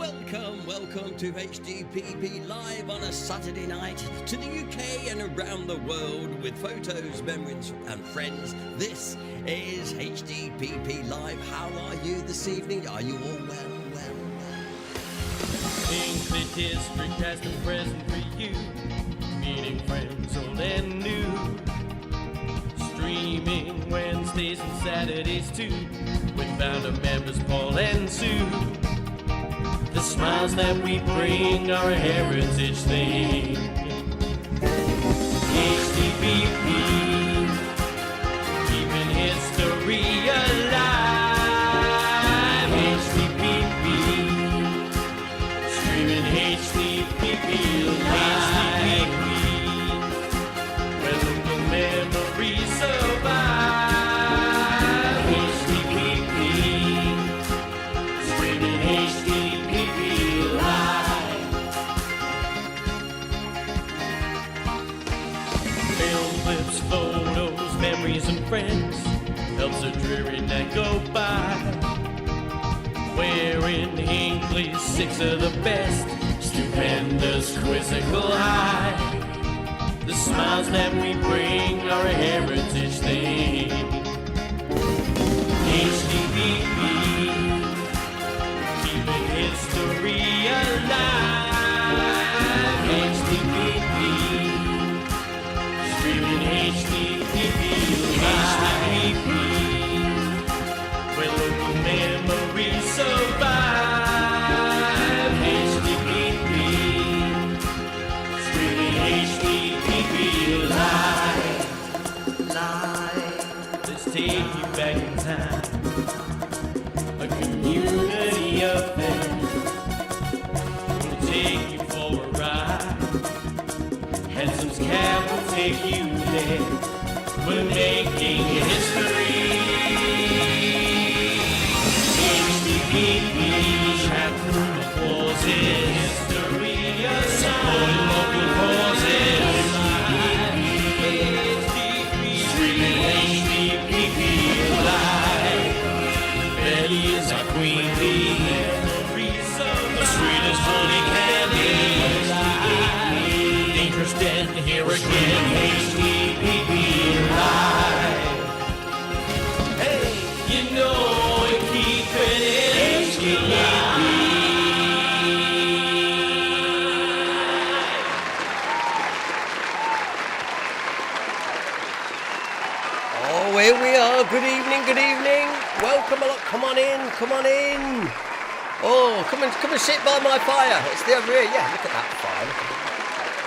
Welcome to HDPP Live on a Saturday night to the UK and around the world with photos, memories and friends. This is HDPP Live. How are you this evening? Are you all well? Hinckley District has been present for you, meeting friends old and new. Streaming Wednesdays and Saturdays too, with founder members Paul and Sue. The smiles that we bring are a heritage thing. HDPP, keeping history alive. HDPP, streaming HDPP live. Where local memories survive. HDPP, streaming HDPP live. Film clips, photos, memories and friends helps a dreary night go by. We're in Hinckley's six of the best, stupendous quizzical high. The smiles that we bring are a heritage thing. HDPP, keeping history alive. HDPP, streaming HDPP live. Where local memories survive. HDPP, streaming HDPP live. Let's take you back in time. A community affair. We'll take you for a ride. Handsom's cab will take you there. We're making history. HDPP, chapter applauses. History aside. Local causes. Streaming HDPP live. Betty is our queen bee. The sweetest honey candy. Dangerous den here again. HDPP live. Hey, you know we keep it in HDPP. Oh, here we are. Good evening, good evening. Welcome along. Come on in, come on in. Oh, come and sit by my fire. It's the over here. Yeah, look at that fire.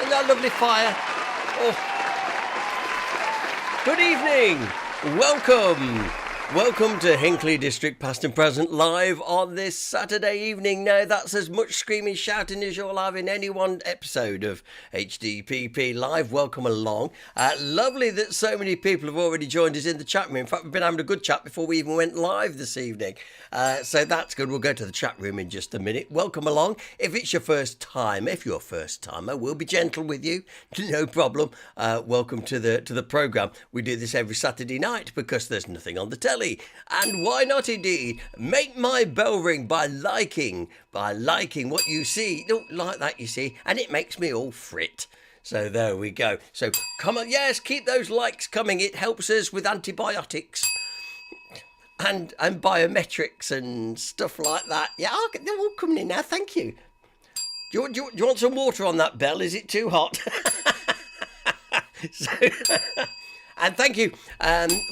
Isn't that a lovely fire? Oh. Good evening. Welcome to Hinckley District Past and Present live on this Saturday evening. Now that's as much screaming shouting as you'll have in any one episode of HDPP Live. Welcome along. Lovely that so many people have already joined us in the chat room. In fact, we've been having a good chat before we even went live this evening. So that's good. We'll go to the chat room in just a minute. Welcome along. If it's your first time, if you're a first timer, we'll be gentle with you. No problem. Welcome to the programme. We do this every Saturday night because there's nothing on the telly. And why not indeed? Make my bell ring by liking what you see. Don't like that, you see, and it makes me all frit. So there we go. So come on, yes, keep those likes coming. It helps us with antibiotics and biometrics and stuff like that. Yeah, they're all coming in now. Thank you. Do you want some water on that bell? Is it too hot? So, and thank you.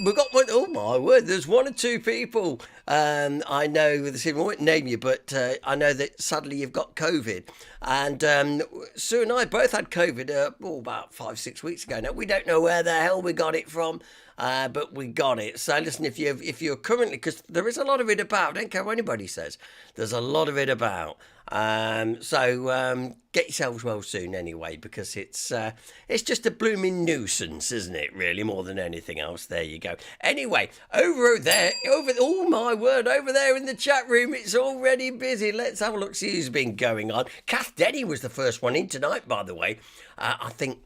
We've got one. Oh my word! There's one or two people I know. I won't name you, but I know that sadly you've got COVID. And Sue and I both had COVID about 5-6 weeks ago. Now we don't know where the hell we got it from, but we got it. So listen, if you're currently, because there is a lot of it about. I don't care what anybody says. There's a lot of it about. So get yourselves well soon anyway, because it's just a blooming nuisance, isn't it, really, more than anything else. There you go. Anyway, over there, oh my word, over there in the chat room, it's already busy. Let's have a look, see who's been going on. Kath Denny was the first one in tonight, by the way. I think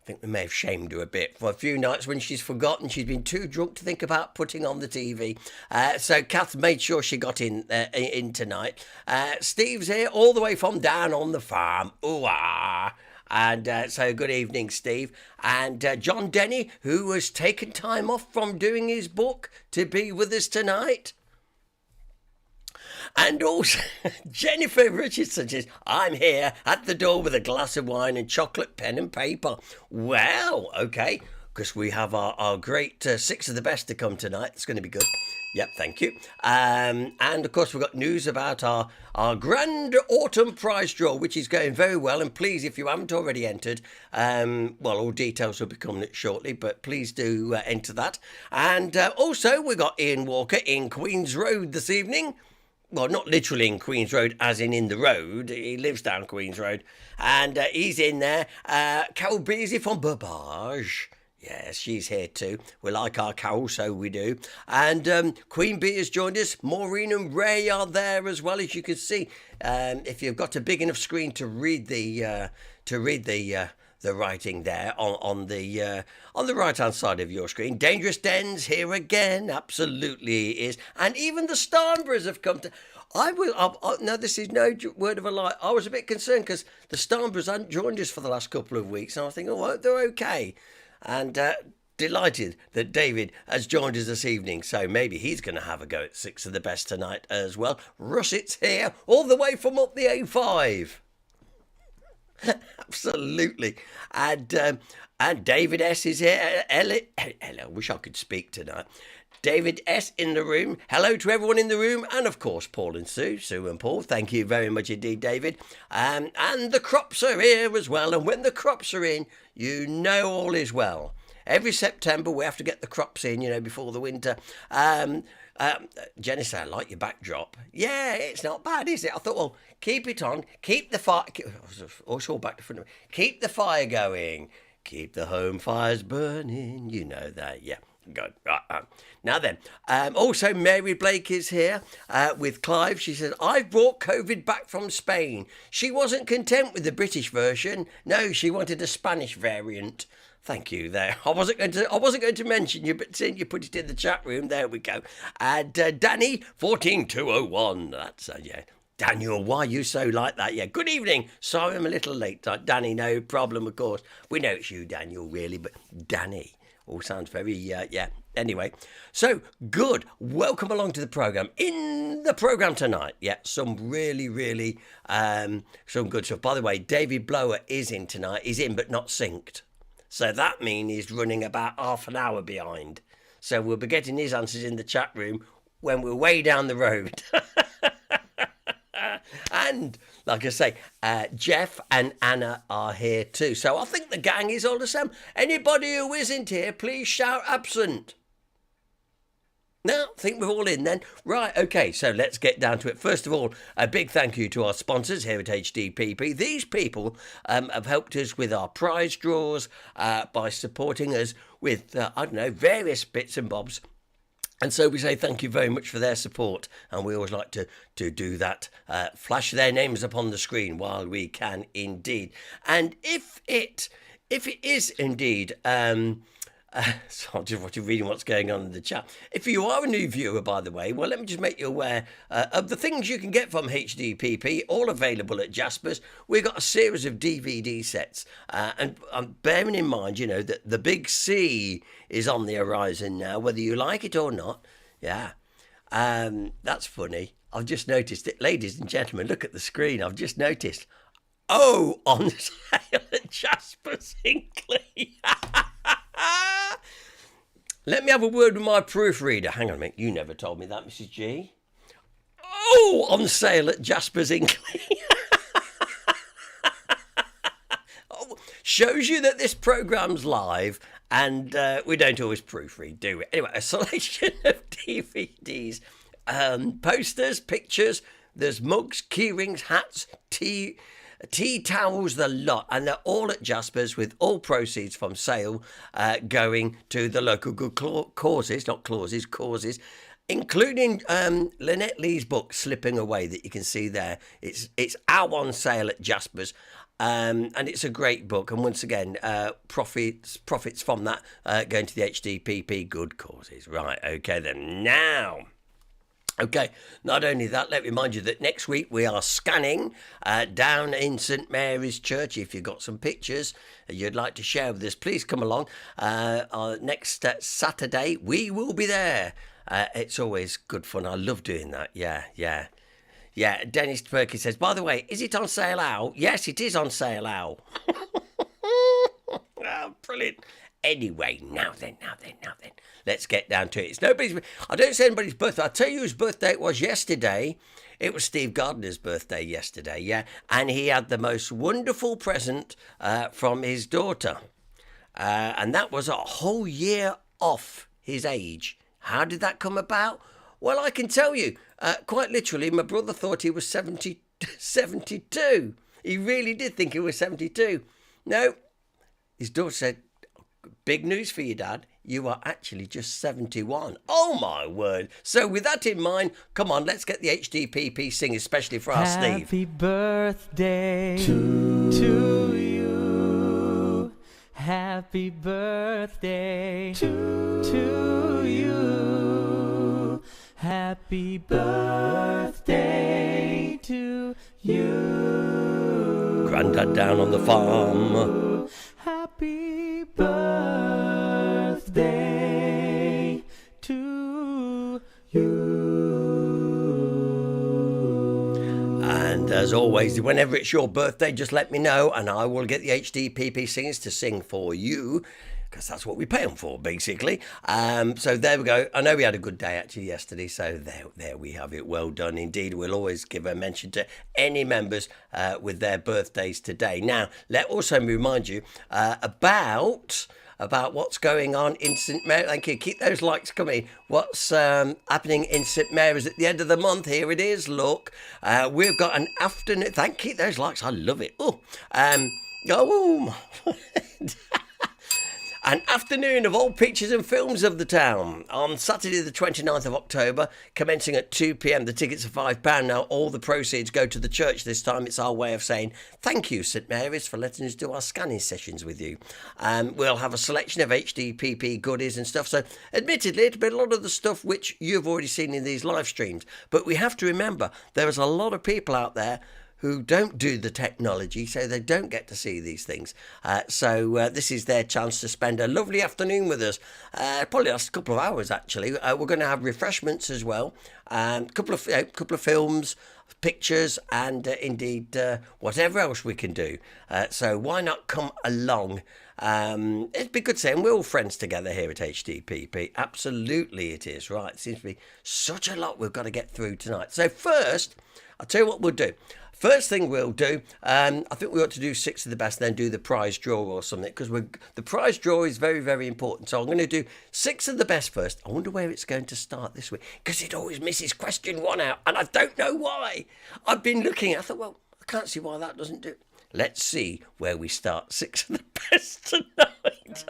think we may have shamed her a bit for a few nights when she's forgotten. She's been too drunk to think about putting on the TV. So Kath made sure she got in tonight. Steve's here all the way from down on the farm. Ooh, ah. And so good evening, Steve. And John Denny, who has taken time off from doing his book to be with us tonight. And also, Jennifer Richardson says, I'm here at the door with a glass of wine and chocolate, pen and paper. Well, okay, because we have our great six of the best to come tonight. It's going to be good. Yep, thank you. And, of course, we've got news about our grand autumn prize draw, which is going very well. And please, if you haven't already entered, all details will be coming shortly, but please do enter that. And also, we've got Ian Walker in Queen's Road this evening. Well, not literally in Queen's Road, as in the road. He lives down Queen's Road. And he's in there. Carol Beasley from Burbage. Yes, she's here too. We like our Carol, so we do. And Queen Bee has joined us. Maureen and Ray are there as well, as you can see. If you've got a big enough screen to read the writing there on the right hand side of your screen. Dangerous Den's here again, absolutely is, and even the Starnboroughs have come to. No, this is no word of a lie. I was a bit concerned because the Starnboroughs hadn't joined us for the last couple of weeks, and I was thinking, oh, they're okay, and delighted that David has joined us this evening. So maybe he's going to have a go at six of the best tonight as well. Russett's here all the way from up the A5. Absolutely. And David S is here. Hello, I wish I could speak tonight. David S in the room. Hello to everyone in the room, and of course Paul and Sue and Paul. Thank you very much indeed, David. And the crops are here as well, and when the crops are in, you know all is well. Every September we have to get the crops in, before the winter. Jenny said, I like your backdrop. Yeah, it's not bad, is it? I thought, well, keep it on. Keep the fire. It's all back to front of me. Keep the fire going. Keep the home fires burning. You know that, yeah. Good. Right. Now then, also Mary Blake is here with Clive. She says, I've brought COVID back from Spain. She wasn't content with the British version. No, she wanted a Spanish variant. Thank you there. I wasn't going to mention you, but seeing you put it in the chat room, there we go. And Danny 14201. That's yeah. Daniel, why are you so like that? Yeah. Good evening. Sorry, I'm a little late. Danny, no problem, of course. We know it's you, Daniel, really, but Danny all sounds very yeah. Anyway, so good. Welcome along to the program. In the program tonight, yeah, some really some good stuff. By the way, David Blower is in tonight. He's in, but not synced. So that means he's running about half an hour behind. So we'll be getting his answers in the chat room when we're way down the road. And, like I say, Jeff and Anna are here too. So I think the gang is all the same. Anybody who isn't here, please shout absent. No, I think we're all in then. Right, okay, so let's get down to it. First of all, a big thank you to our sponsors here at HDPP. These people have helped us with our prize draws by supporting us with, various bits and bobs. And so we say thank you very much for their support. And we always like to do that, flash their names upon the screen while we can indeed. And if it is indeed... so I'm just reading what's going on in the chat. If you are a new viewer, by the way, well, let me just make you aware of the things you can get from HDPP, all available at Jasper's. We've got a series of DVD sets, and I'm bearing in mind, that the big C is on the horizon now, whether you like it or not. Yeah, that's funny. I've just noticed it. Ladies and gentlemen, look at the screen. I've just noticed. Oh, on sale at Jasper's Hinckley. Let me have a word with my proofreader. Hang on a minute. You never told me that, Mrs. G. Oh, on sale at Jasper's Hinckley. Oh, shows you that this programme's live and we don't always proofread, do we? Anyway, a selection of DVDs, posters, pictures. There's mugs, keyrings, hats, tea towels, the lot, and they're all at Jasper's with all proceeds from sale going to the local good causes, including Lynette Lee's book, Slipping Away, that you can see there. It's out on sale at Jasper's. And it's a great book. And once again, profits from that going to the HDPP good causes. Right, okay then. Now, okay, not only that, let me remind you that next week we are scanning down in St Mary's Church. If you've got some pictures you'd like to share with us, please come along. Next Saturday, we will be there. It's always good fun. I love doing that. Yeah. Dennis Perkins says, by the way, is it on sale now? Yes, it is on sale now. Oh, brilliant. Anyway, now then. Let's get down to it. I don't say anybody's birthday. I'll tell you whose birthday it was yesterday. It was Steve Gardner's birthday yesterday, yeah. And he had the most wonderful present from his daughter. And that was a whole year off his age. How did that come about? Well, I can tell you, quite literally, my brother thought he was 72. He really did think he was 72. No, his daughter said, big news for you, Dad. You are actually just 71. Oh, my word. So with that in mind, come on, let's get the HDPP sing, especially for our Steve. Happy birthday to you. Happy birthday to you. Happy birthday to you. Grandad down on the farm. Happy birthday to you. And as always, whenever it's your birthday, just let me know and I will get the HDPP singers to sing for you. Because that's what we pay them for, basically. So there we go. I know we had a good day, actually, yesterday. So there we have it. Well done, indeed. We'll always give a mention to any members with their birthdays today. Now, let also remind you about what's going on in St Mary's. Thank you. Keep those likes coming. What's happening in St Mary's at the end of the month? Here it is. Look, we've got an afternoon. Keep those likes. I love it. An afternoon of all pictures and films of the town on Saturday the 29th of October, commencing at 2 p.m. The tickets are £5. Now, all the proceeds go to the church this time. It's our way of saying thank you, St Mary's, for letting us do our scanning sessions with you. We'll have a selection of HDPP goodies and stuff. So, admittedly, it'll be a lot of the stuff which you've already seen in these live streams. But we have to remember, there is a lot of people out there who don't do the technology, so they don't get to see these things. So this is their chance to spend a lovely afternoon with us. Probably last a couple of hours, actually. We're going to have refreshments as well, a couple of films, pictures, and indeed whatever else we can do. So why not come along? It'd be good saying we're all friends together here at HDPP. Absolutely it is, right? It seems to be such a lot we've got to get through tonight. So first, I'll tell you what we'll do. First thing we'll do, I think we ought to do 6 of the best, then do the prize draw or something, because the prize draw is very, very important. So I'm going to do 6 of the best first. I wonder where it's going to start this week, because it always misses question 1 out, and I don't know why. I've been looking, I thought, well, I can't see why that doesn't do it. Let's see where we start 6 of the best tonight.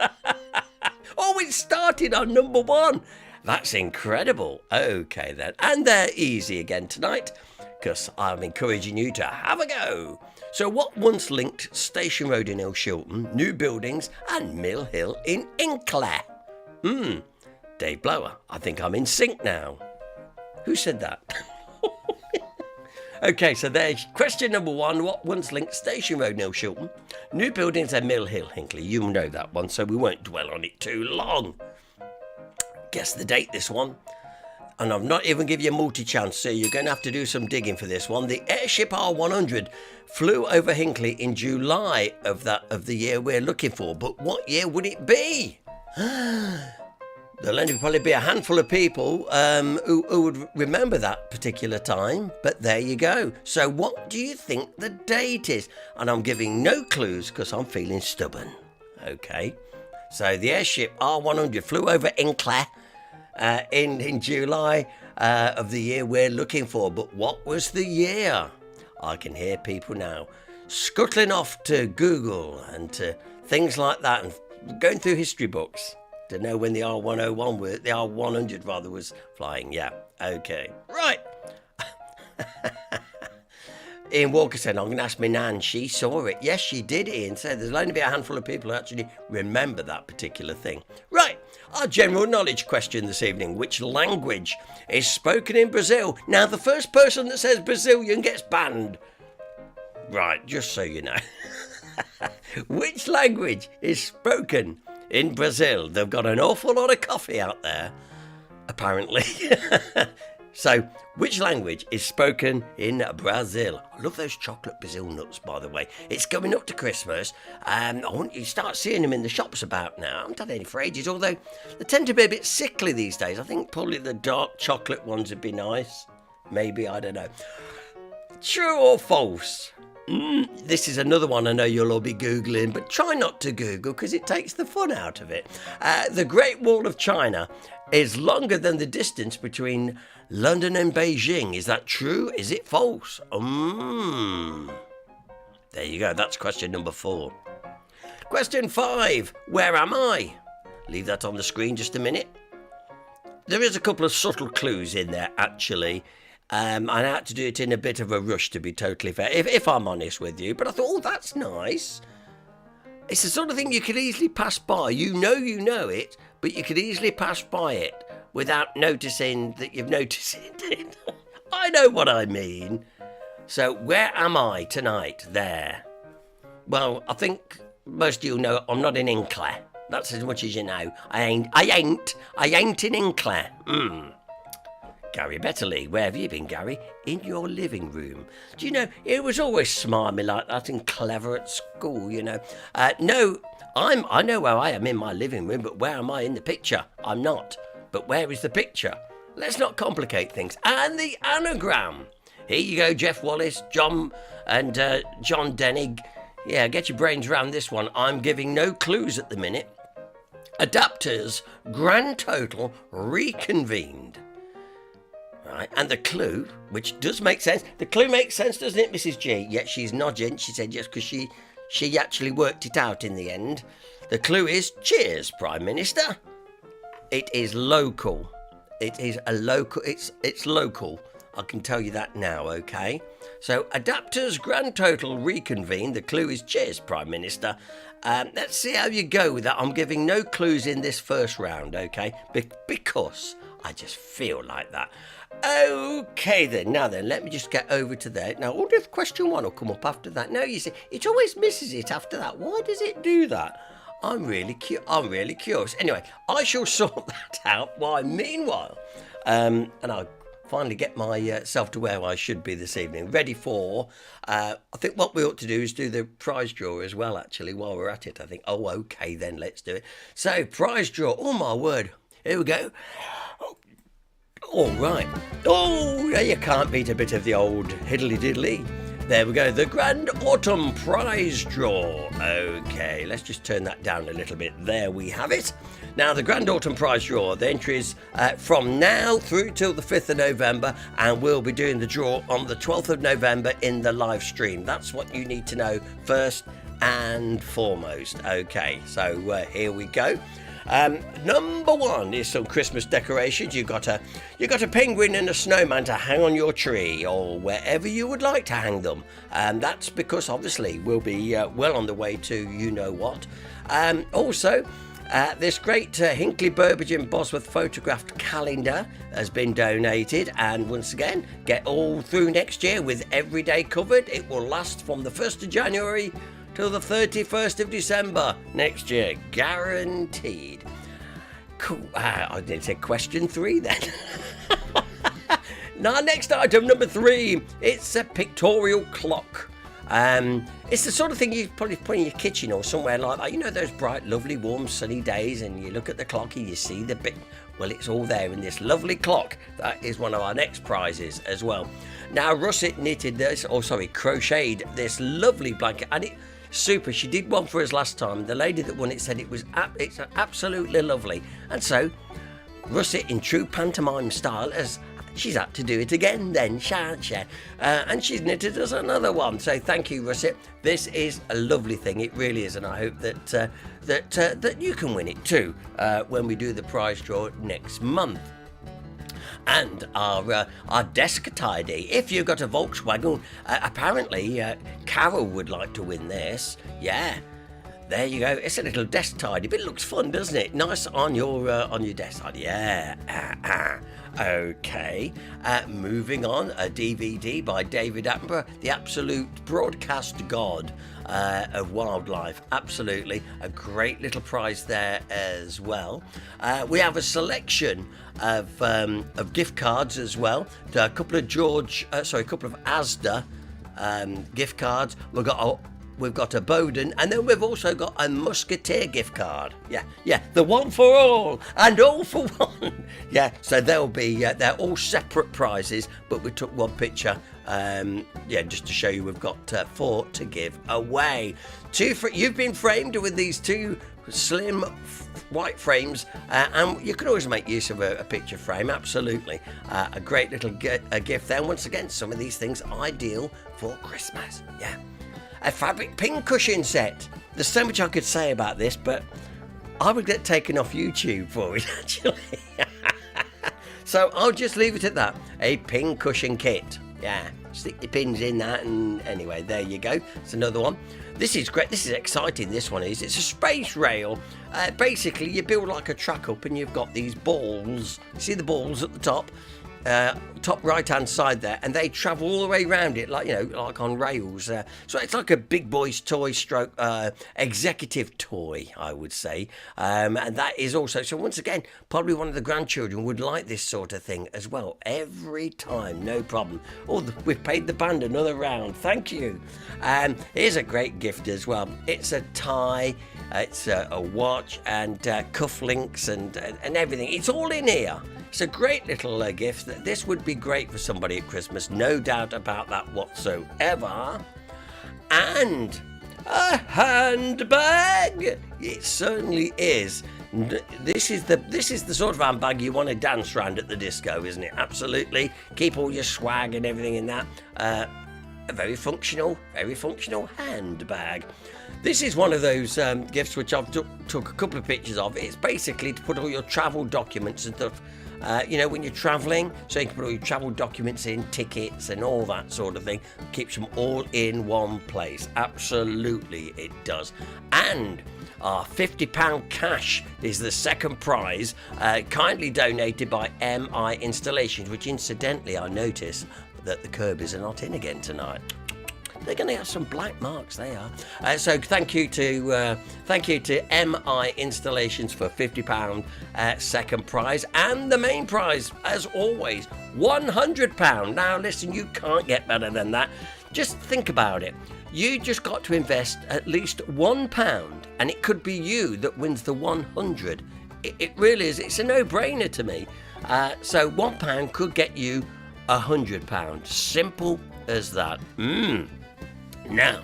Oh, it started on number 1. That's incredible. Okay, then. And they're easy again tonight, because I'm encouraging you to have a go. So what once linked Station Road in Ilshilton, new buildings, and Mill Hill in Hinckley? Dave Blower, I think I'm in sync now. Who said that? Okay, so there's question number 1. What once linked Station Road in Ilshilton, new buildings, and Mill Hill, Hinckley? You know that one, so we won't dwell on it too long. Guess the date, this one. And I've not even given you a multi-chance, so you're going to have to do some digging for this one. The airship R100 flew over Hinckley in July of the year we're looking for. But what year would it be? There'll only probably be a handful of people who would remember that particular time. But there you go. So what do you think the date is? And I'm giving no clues because I'm feeling stubborn. Okay. So the airship R100 flew over Hinckley in July of the year we're looking for. But what was the year? I can hear people now scuttling off to Google and to things like that and going through history books to know when the R100 was flying. Yeah, okay. Right. Ian Walker said, I'm going to ask my nan. She saw it. Yes, she did, Ian said. There's only be a handful of people who actually remember that particular thing. Right, our general knowledge question this evening. Which language is spoken in Brazil? Now, the first person that says Brazilian gets banned. Right, just so you know. Which language is spoken in Brazil? They've got an awful lot of coffee out there, apparently. So, which language is spoken in Brazil? I love those chocolate Brazil nuts, by the way. It's coming up to Christmas. I want you to start seeing them in the shops about now. I haven't had any for ages, although they tend to be a bit sickly these days. I think probably the dark chocolate ones would be nice. Maybe, I don't know. True or false? This is another one I know you'll all be Googling, but try not to Google because it takes the fun out of it. The Great Wall of China is longer than the distance between London and Beijing. Is that true? Is it false? There you go. That's question number 4. Question 5. Where am I? Leave that on the screen just a minute. There is a couple of subtle clues in there, actually. I had to do it in a bit of a rush, to be totally fair, if I'm honest with you. But I thought, oh, that's nice. It's the sort of thing you could easily pass by. You know it, but you could easily pass by it without noticing that you've noticed it. I know what I mean. So, where am I tonight? There. Well, I think most of you know I'm not in Hinckley. That's as much as you know. I ain't in Hinckley. Gary Betterley, where have you been, Gary? In your living room. Do you know, it was always smarmy like that and clever at school, you know. No, I know where I am in my living room, but where am I in the picture? I'm not. But where is the picture? Let's not complicate things. And the anagram. Here you go, Jeff Wallace, John Dennig. Yeah, get your brains around this one. I'm giving no clues at the minute. Adapters, grand total, reconvened. Right, and the clue, which does make sense. The clue makes sense, doesn't it, Mrs. G? Yet she's nodding. She said yes, because she actually worked it out in the end. The clue is cheers, Prime Minister. It is local. It is a local. It's local. I can tell you that now, okay? So, adapters grand total reconvene. The clue is cheers, Prime Minister. Let's see how you go with that. I'm giving no clues in this first round, okay? Because I just feel like that. Okay then, now then, let me just get over to there. Now, all the question 1 will come up after that. No, you see, it always misses it after that. Why does it do that? I'm really curious. Anyway, I shall sort that out meanwhile. And I'll finally get myself to where I should be this evening. Ready for, I think what we ought to do is do the prize draw as well, actually, while we're at it. I think, okay then, let's do it. So, prize draw, oh my word. Here we go. All right. Oh, you can't beat a bit of the old hiddly-diddly. There we go, the Grand Autumn Prize Draw. Okay, let's just turn that down a little bit. There we have it. Now, the Grand Autumn Prize Draw, the entries from now through till the 5th of November, and we'll be doing the draw on the 12th of November in the live stream. That's what you need to know first and foremost. Okay, so here we go. Number 1 is some Christmas decorations. You got a penguin and a snowman to hang on your tree or wherever you would like to hang them. That's because obviously we'll be well on the way to you know what. Also, this great Hinckley, Burbage and Bosworth photographed calendar has been donated, and once again, get all through next year with every day covered. It will last from the 1st of January till the 31st of December next year, guaranteed. Cool. I did say question 3 then. Now, next item, number 3. It's a pictorial clock. It's the sort of thing you probably put in your kitchen or somewhere like that. You know those bright, lovely, warm, sunny days, and you look at the clock and you see the bit. Well, it's all there in this lovely clock. That is one of our next prizes as well. Now, Russet crocheted this lovely blanket, and it. Super, she did one for us last time. The lady that won it said it's absolutely lovely. And so, Russet, in true pantomime style, she's had to do it again then, shan't she? And she's knitted us another one. So thank you, Russet. This is a lovely thing. It really is. And I hope that you can win it too when we do the prize draw next month. And our desk tidy. If you've got a Volkswagen, apparently Carol would like to win this. Yeah, there you go. It's a little desk tidy, but it looks fun, doesn't it? Nice on your desk tidy. Yeah. Okay. Moving on, a DVD by David Attenborough, the absolute broadcast god of wildlife. Absolutely, a great little prize there as well. We have a selection of gift cards as well. A couple of Asda gift cards. We've got a Bowden, and then we've also got a Musketeer gift card. Yeah, the one for all and all for one. Yeah, so they're all separate prizes, but we took one picture. Just to show you we've got 4 to give away. You've been framed with these 2 slim white frames, and you can always make use of a picture frame. Absolutely, a great little gift there. Once again, some of these things ideal for Christmas. Yeah. A fabric pincushion set. There's so much I could say about this, but I would get taken off YouTube for it, actually. So I'll just leave it at that. A pincushion kit. Yeah, stick your pins in that, and anyway, there you go. It's another one. This is great. This is exciting. This one is. It's a space rail. Basically, you build like a track up, and you've got these balls. See the balls at the top? Top right hand side there, and they travel all the way around it, like on rails. So it's like a big boy's toy stroke executive toy, I would say. And that is also, so once again, probably one of the grandchildren would like this sort of thing as well. Every time, no problem. We've paid the band another round, thank you. Here's a great gift as well. It's a tie, it's a watch, and cufflinks and everything. It's all in here. It's a great little gift. This would be great for somebody at Christmas, no doubt about that whatsoever. And a handbag. It certainly is. This is the sort of handbag you want to dance around at the disco, isn't it? Absolutely. Keep all your swag and everything in that. A very functional handbag. This is one of those gifts which I've took a couple of pictures of. It's basically to put all your travel documents and stuff. When you're travelling, so you can put all your travel documents in, tickets and all that sort of thing. Keeps them all in one place. Absolutely, it does. And our £50 cash is the second prize, kindly donated by MI Installations, which incidentally I notice that the Kirby's are not in again tonight. They're going to have some black marks, they are. So thank you to MI Installations for £50 second prize, and the main prize, as always, £100. Now listen, you can't get better than that. Just think about it. You just got to invest at least £1, and it could be you that wins the 100. It really is. It's a no-brainer to me. So £1 could get you £100. Simple as that. Now,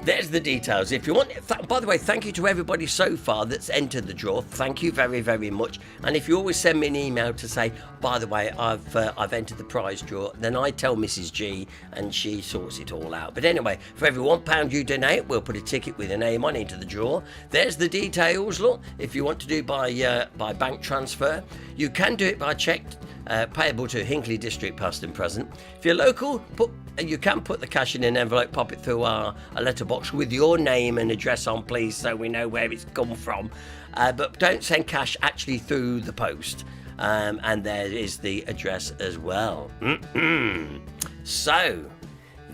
there's the details. If you want, by the way, thank you to everybody so far that's entered the draw. Thank you very, very much. And if you always send me an email to say, by the way, I've entered the prize draw, then I tell Mrs. G and she sorts it all out. But anyway, for every £1 you donate, we'll put a ticket with a name on into the draw. There's the details. Look, if you want to do by bank transfer, you can do it by cheque. Payable to Hinckley District, past and present. If you're local, you can put the cash in an envelope, pop it through a letterbox with your name and address on, please, so we know where it's come from. But don't send cash actually through the post. And there is the address as well. So,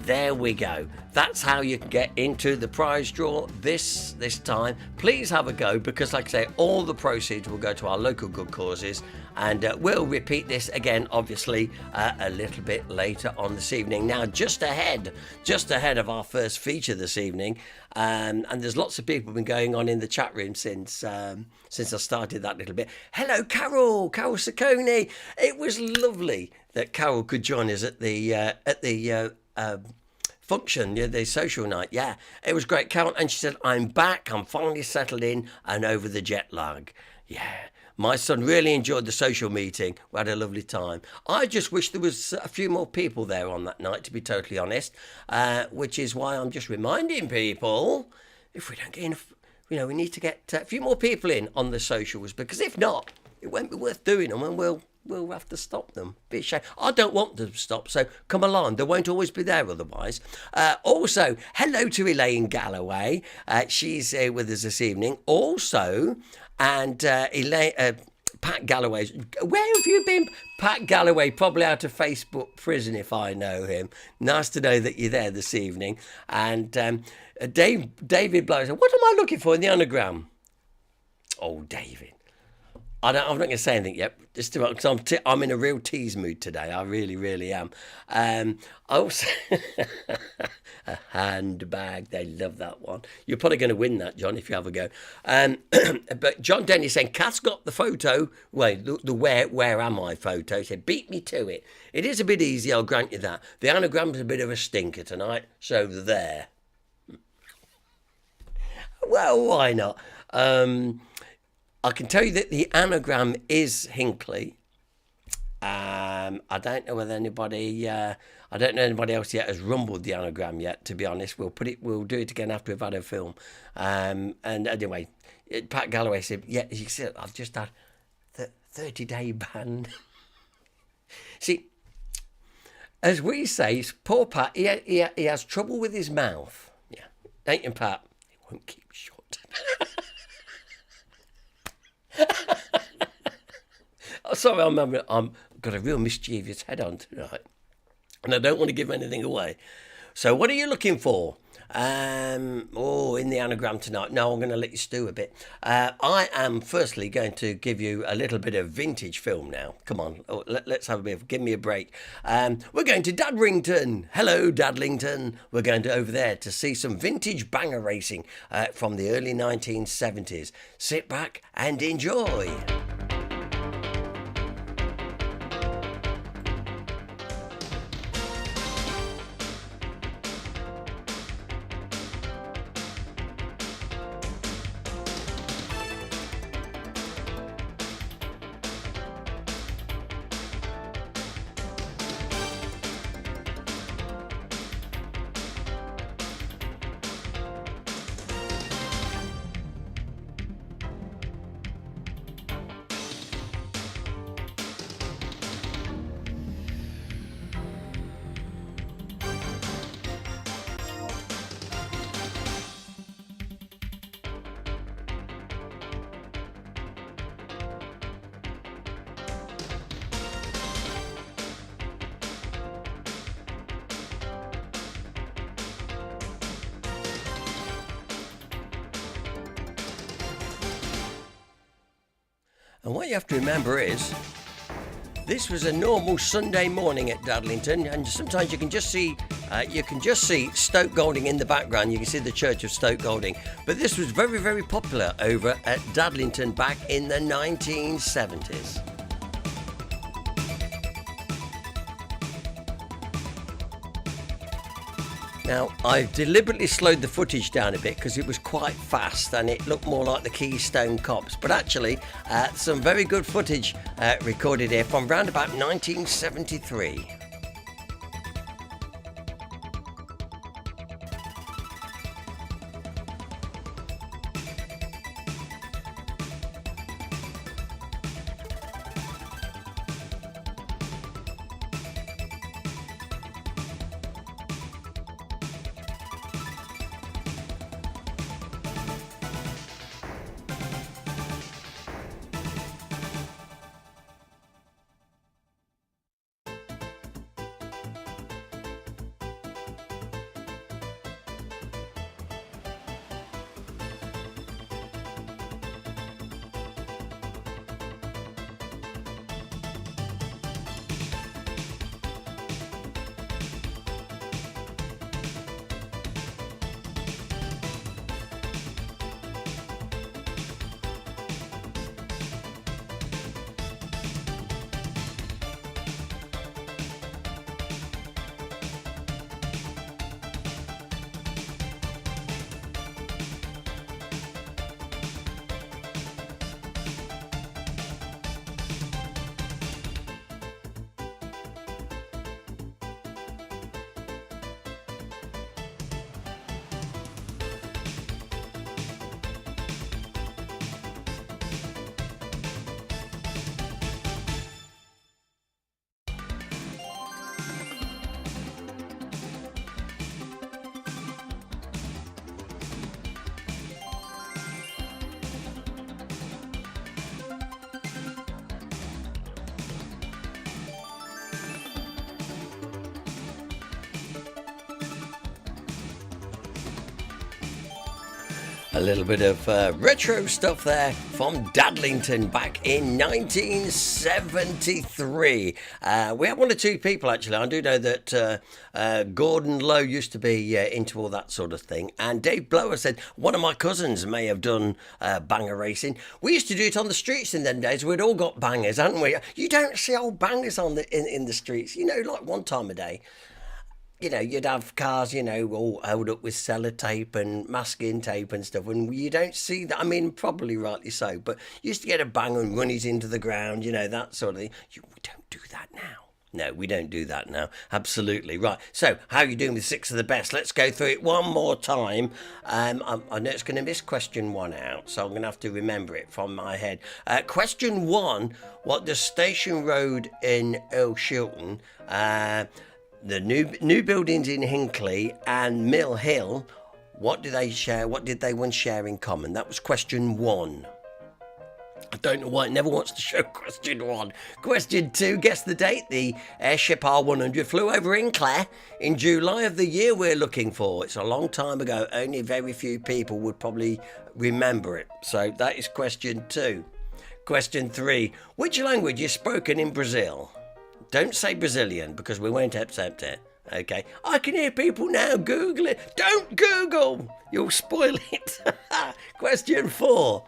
there we go. That's how you can get into the prize draw this time. Please have a go, because like I say, all the proceeds will go to our local good causes, and we'll repeat this again, obviously, a little bit later on this evening. Now, just ahead of our first feature this evening, and there's lots of people been going on in the chat room since I started that little bit. Hello, Carol Saccone. It was lovely that Carol could join us at the function, the social night. Yeah, it was great, Carol. And she said, I'm back, I'm finally settled in and over the jet lag. Yeah, my son really enjoyed the social meeting. We had a lovely time. I just wish there was a few more people there on that night, to be totally honest, which is why I'm just reminding people, if we don't get enough, we need to get a few more people in on the socials, because if not, it won't be worth doing them, and we'll we'll have to stop them. Be a shame. I don't want them to stop, so come along. They won't always be there otherwise. Also, hello to Elaine Galloway. She's with us this evening. Also, and Elaine... Pat Galloway's. Where have you been? Pat Galloway, probably out of Facebook prison if I know him. Nice to know that you're there this evening. And David Blow said, what am I looking for in the anagram? Oh, David. I'm not going to say anything yet, just because I'm in a real tease mood today. I really, really am. Also, a handbag. They love that one. You're probably going to win that, John, if you have a go. But John Denny saying, Kath's got the photo. Well, the where am I photo. He said, beat me to it. It is a bit easy, I'll grant you that. The anagram's a bit of a stinker tonight, so there. Well, why not? I can tell you that the anagram is Hinckley. I don't know whether anybody else yet has rumbled the anagram yet. To be honest, we'll do it again after we've had a film. And anyway, Pat Galloway said, "Yeah, you see, I've just had 30-day ban." See, as we say, poor Pat, he has trouble with his mouth. Yeah, ain't you, Pat? He won't keep shut. Oh, sorry, I'm got a real mischievous head on tonight, and I don't want to give anything away. So, what are you looking for? In the anagram tonight. No, I'm going to let you stew a bit. I am firstly going to give you a little bit of vintage film now. Come on, let's have a bit. Give me a break. We're going to Dadrington. Hello, Dadlington. We're going over there to see some vintage banger racing from the early 1970s. Sit back and enjoy. And what you have to remember is, this was a normal Sunday morning at Dadlington, and sometimes you can just see Stoke Golding in the background. You can see the Church of Stoke Golding. But this was very, very popular over at Dadlington back in the 1970s. Now, I've deliberately slowed the footage down a bit because it was quite fast and it looked more like the Keystone Cops. But actually, some very good footage recorded here from around about 1973. A little bit of retro stuff there from Dadlington back in 1973. We have one or two people, actually. I do know that Gordon Lowe used to be into all that sort of thing. And Dave Blower said, one of my cousins may have done banger racing. We used to do it on the streets in them days. We'd all got bangers, hadn't we? You don't see old bangers on in the streets, like one time a day. You'd have cars, all held up with sellotape and masking tape and stuff, and you don't see that. I mean, probably rightly so, but you used to get a bang and run it into the ground, that sort of thing. We don't do that now. No, we don't do that now. Absolutely. Right. So, how are you doing with 6 of the best? Let's go through it one more time. I know it's going to miss question 1 out, so I'm going to have to remember it from my head. Question 1, what does Station Road in Earl Shilton, the new buildings in Hinckley and Mill Hill, what do they share? What did they once share in common? That was question 1. I don't know why it never wants to show question 1. Question 2, guess the date. The airship R100 flew over Hinckley in July of the year we're looking for. It's a long time ago. Only very few people would probably remember it. So that is question 2. Question 3, which language is spoken in Brazil? Don't say Brazilian, because we won't accept it. Okay. I can hear people now Google it. Don't Google! You'll spoil it. Question 4.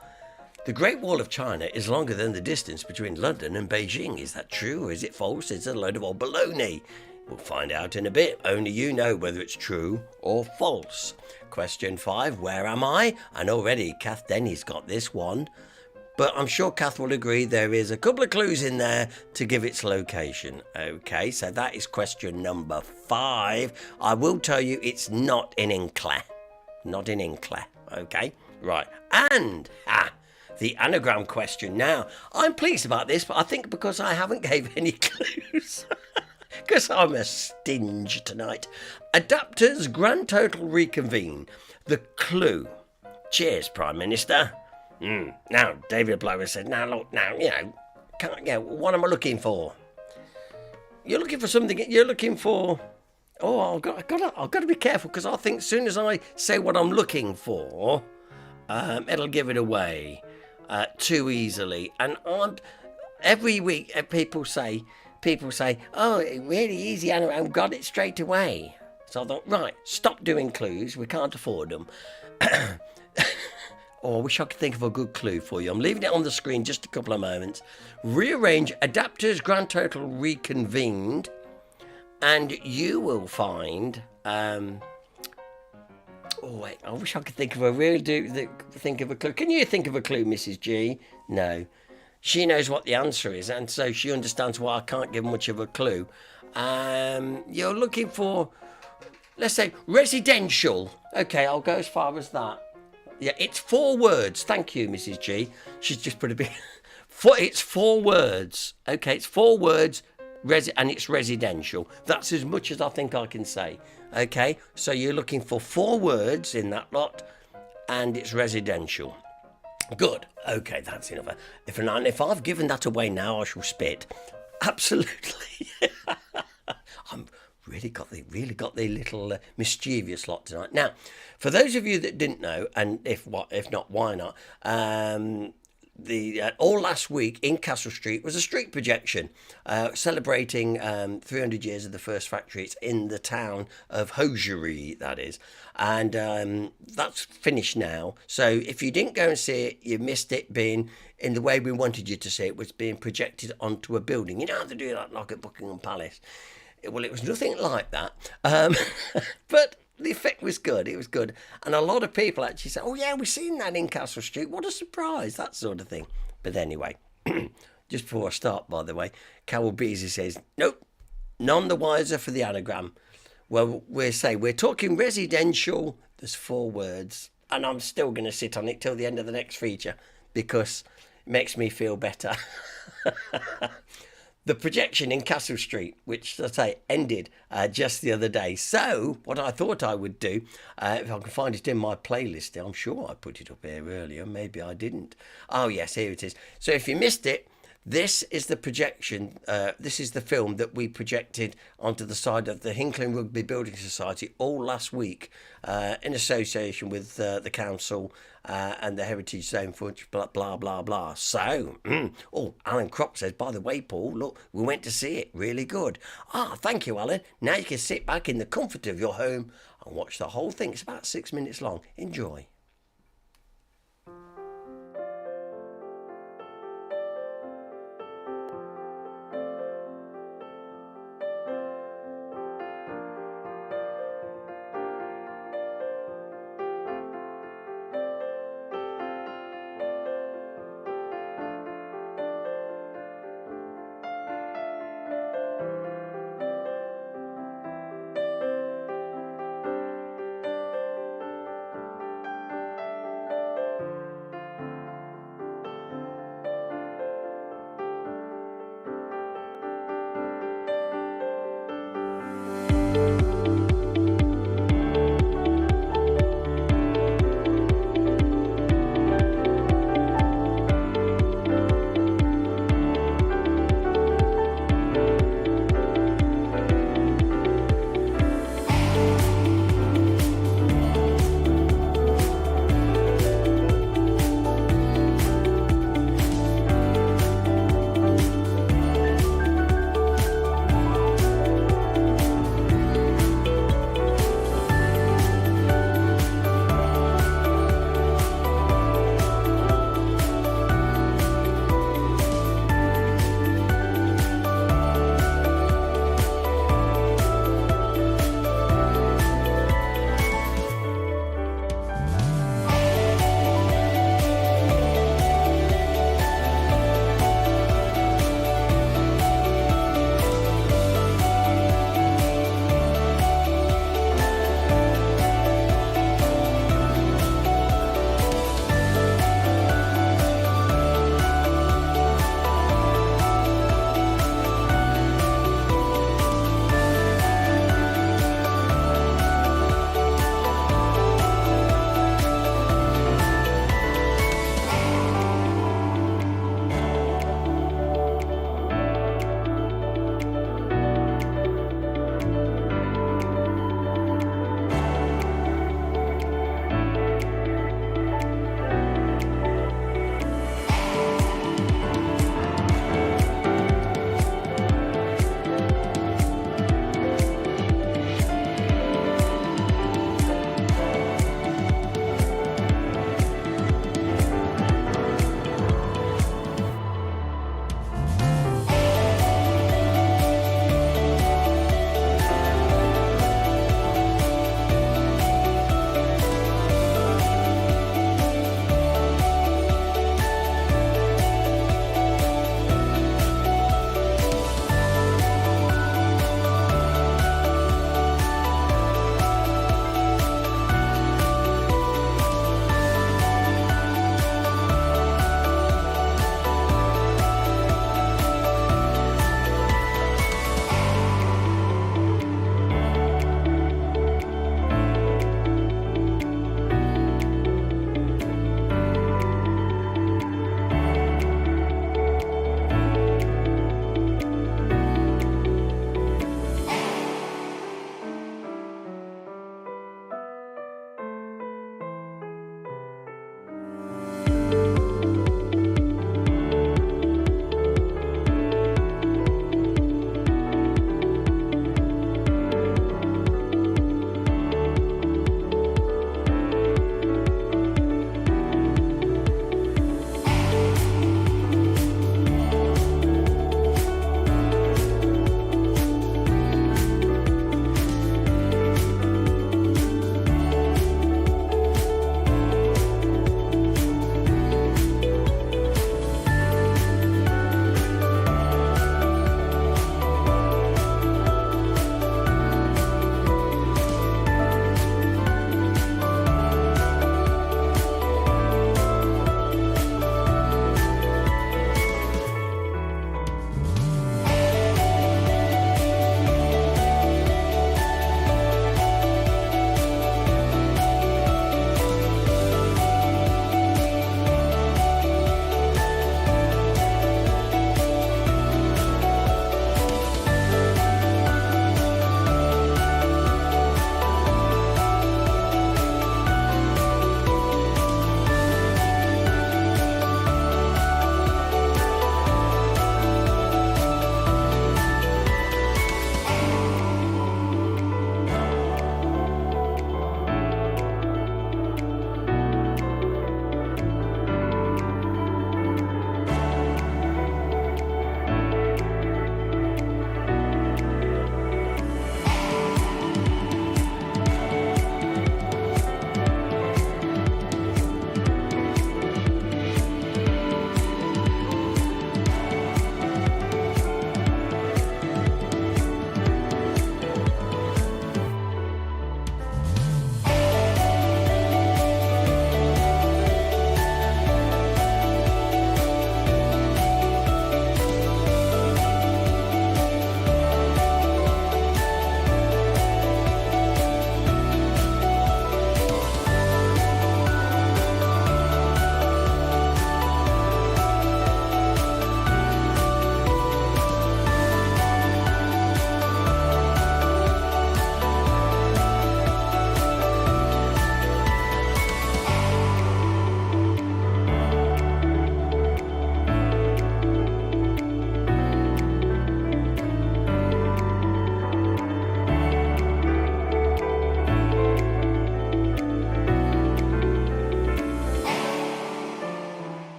The Great Wall of China is longer than the distance between London and Beijing. Is that true or is it false? It's a load of old baloney. We'll find out in a bit. Only you know whether it's true or false. Question 5. Where am I? And already Kath Denny's got this one. But I'm sure Kath will agree there is a couple of clues in there to give its location. Okay, so that is question number 5. I will tell you it's not in Hinckley. Not in Hinckley. Okay, right. And, the anagram question. Now, I'm pleased about this, but I think because I haven't gave any clues. Because I'm a stinge tonight. Adapters grand total reconvene. The clue. Cheers, Prime Minister. Now, David Blower said, look, what am I looking for? You're looking for something, you're looking for... Oh, I've got to be careful, because I think as soon as I say what I'm looking for, it'll give it away too easily. And every week people say, oh, really easy, Anna, I've got it straight away. So I thought, right, stop doing clues, we can't afford them. Oh, I wish I could think of a good clue for you. I'm leaving it on the screen just a couple of moments. Rearrange adapters grand total reconvened, and you will find. I wish I could think of a clue. Can you think of a clue, Mrs. G? No, she knows what the answer is, and so she understands why I can't give much of a clue. You're looking for, let's say, residential. Okay, I'll go as far as that. Yeah, it's 4 words. Thank you, Mrs. G. She's just put a bit... It's 4 words. Okay, it's 4 words, and it's residential. That's as much as I think I can say. Okay, so you're looking for 4 words in that lot, and it's residential. Good. Okay, that's enough. If I've given that away now, I shall spit. Absolutely. I'm... Really got the little mischievous lot tonight. Now, for those of you that didn't know, and if not, why not? All last week in Castle Street was a street projection celebrating 300 years of the first factory. It's in the town of Hosiery, that is, and that's finished now. So if you didn't go and see it, you missed it being in the way we wanted you to see it. Was being projected onto a building. You know how they do that, like at Buckingham Palace. Well, it was nothing like that, but the effect was good. It was good. And a lot of people actually said, oh, yeah, we've seen that in Castle Street. What a surprise, that sort of thing. But anyway, just before I start, by the way, Carol Beasley says, nope, none the wiser for the anagram. Well, we're talking residential. There's 4 words, and I'm still going to sit on it till the end of the next feature because it makes me feel better. The projection in Castle Street, which, as I say, ended just the other day. So, what I thought I would do, if I can find it in my playlist, I'm sure I put it up here earlier. Maybe I didn't. Oh, yes, here it is. So, if you missed it, This is the projection. This is the film that we projected onto the side of the Hinckley Rugby Building Society all last week, in association with the council and the Heritage Zone Fudge, blah blah blah blah. So, oh, Alan Crop says, by the way, Paul, look, we went to see it. Really good. Ah, thank you, Alan. Now you can sit back in the comfort of your home and watch the whole thing. It's about 6 minutes long. Enjoy.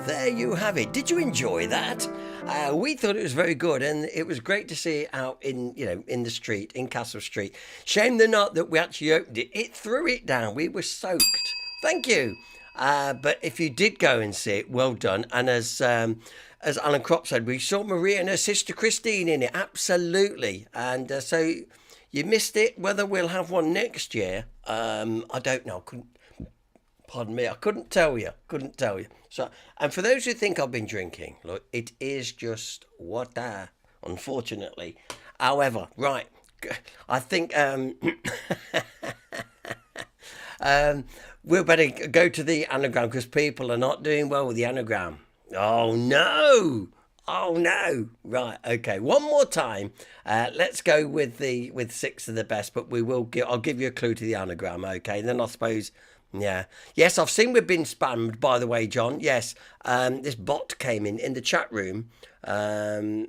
there you have it. Did you enjoy that? We thought it was very good, and it was great to see it out in the street, in Castle Street. Shame the night that we actually opened it. It threw it down. We were soaked. Thank you. But if you did go and see it, well done. And as Alan Kropp said, we saw Maria and her sister Christine in it. Absolutely. And so you missed it. Whether we'll have one next year, I don't know. Pardon me, I couldn't tell you. So, and for those who think I've been drinking, look, it is just water, unfortunately. However, right, I think we'll better go to the anagram because people are not doing well with the anagram. Oh no! Right, okay. One more time. Let's go with 6 of the best, but I'll give you a clue to the anagram, okay? And then I suppose. Yeah. Yes, I've seen we've been spammed, by the way, John. Yes. This bot came in the chat room on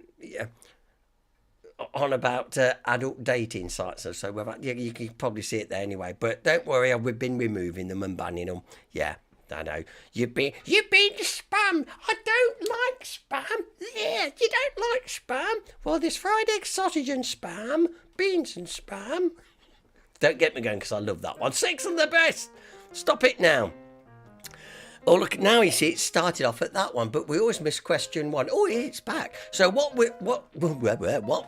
about adult dating sites. So you can probably see it there anyway. But don't worry, we've been removing them and banning them. Yeah, I know. You've been spammed. I don't like spam. Yeah, you don't like spam. Well, there's fried egg sausage and spam, beans and spam. Don't get me going because I love that one. 6 of the best. Stop it now. Oh, look, now you see it started off at that one, but we always miss question 1. Oh, it's back. So what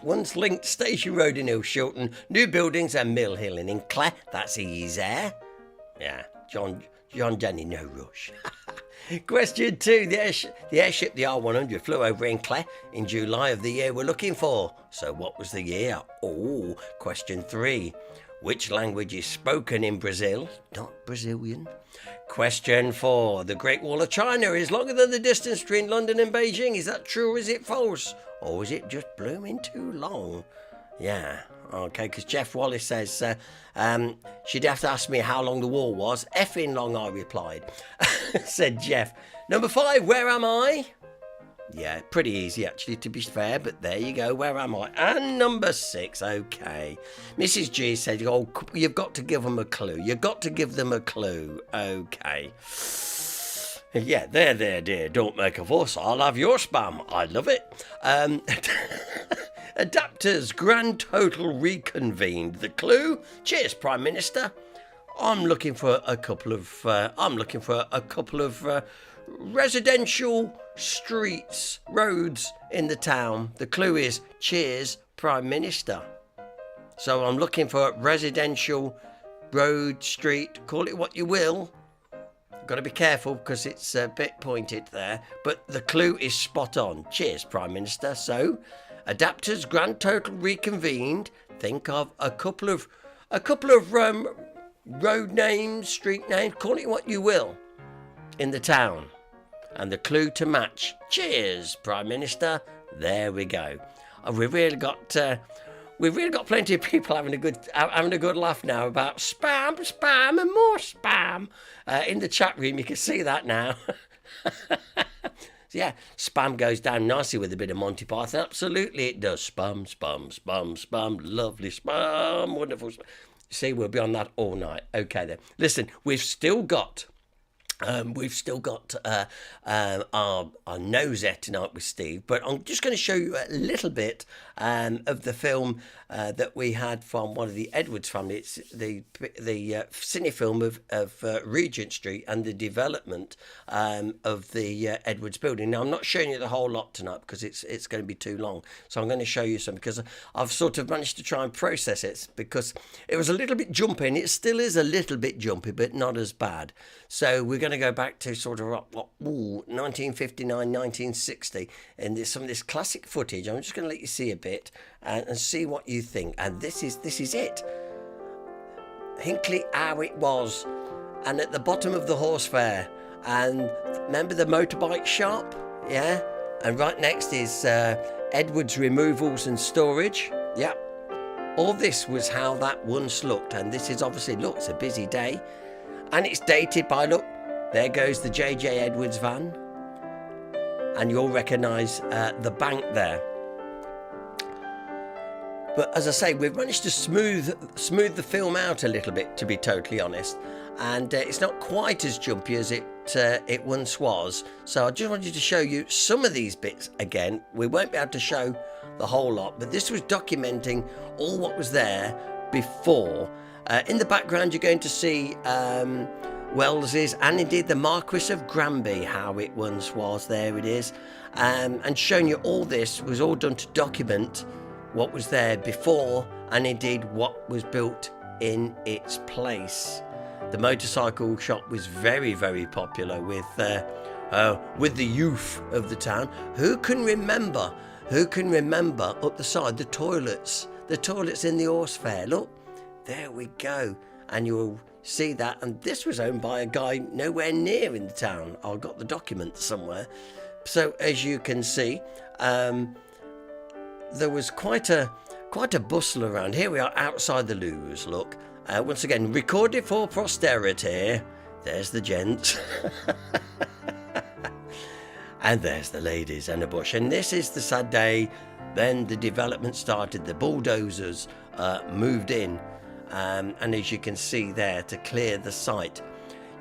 once linked Station Road in Ilshilton, new buildings and Mill Hill in Hinckley. That's easy. Yeah, John Denny, no rush. Question 2. The airship, the R100, flew over Hinckley in July of the year we're looking for. So what was the year? Oh, question 3. Which language is spoken in Brazil? Not Brazilian. Question 4. The Great Wall of China is longer than the distance between London and Beijing. Is that true or is it false? Or is it just blooming too long? Yeah, okay, because Jeff Wallace says she'd have to ask me how long the wall was. Effing long, I replied, said Jeff. Number 5, where am I? Yeah, pretty easy actually, to be fair, but there you go. Where am I? And number 6, okay. Mrs. G said, oh, you've got to give them a clue. You've got to give them a clue. Okay. Yeah, there, dear. Don't make a fuss. I'll have your spam. I love it. Adapters grand total reconvened. The clue? Cheers, Prime Minister. I'm looking for a couple of residential roads in the town. The clue is cheers, Prime Minister. So I'm looking for residential road, street, call it what you will. Got to be careful because it's a bit pointed there, but the clue is spot on. Cheers, Prime Minister. So, adapters grand total reconvened. Think of a couple of road names, street names, call it what you will, in the town. And the clue to match. Cheers, Prime Minister. There we go. We've really got plenty of people having a good laugh now about spam, and more spam in the chat room. You can see that now. Yeah, spam goes down nicely with a bit of Monty Python. Absolutely, it does. Spam, lovely spam, wonderful spam. See, we'll be on that all night. Okay then. Listen, we've still got our nosette tonight with Steve, but I'm just going to show you a little bit of the film that we had from one of the Edwards family. It's the cine film of Regent Street and the development of the Edwards building. Now, I'm not showing you the whole lot tonight because it's going to be too long, so I'm going to show you some because I've sort of managed to try and process it because it was a little bit jumpy, and it still is a little bit jumpy, but not as bad. So we're going to go back to sort of 1959, 1960, and some of this classic footage. I'm just going to let you see a bit and see what you think. And this is it. Hinckley, how it was, and at the bottom of the horse fair. And remember the motorbike shop? Yeah. And right next is Edwards Removals and Storage. Yep. All this was how that once looked, and this is obviously, look, it's a busy day. And it's dated by, look, there goes the J.J. Edwards van. And you'll recognise the bank there. But as I say, we've managed to smooth the film out a little bit, to be totally honest. and it's not quite as jumpy as it once was. So I just wanted to show you some of these bits again. We won't be able to show the whole lot, but this was documenting all what was there before. In the background, you're going to see Wells's and indeed the Marquis of Granby, how it once was. There it is, and showing you all this was all done to document what was there before and indeed what was built in its place. The motorcycle shop was very, very popular with the youth of the town. Who can remember up the side the toilets in the horse fair? Look, there we go, and you'll see that. And this was owned by a guy nowhere near in the town. I've got the documents somewhere. So as you can see, there was quite a bustle around. Here we are outside the loos. Look, once again, recorded for posterity. There's the gents. And there's the ladies and a bush. And this is the sad day. Then the development started. The bulldozers moved in. And as you can see there, to clear the site,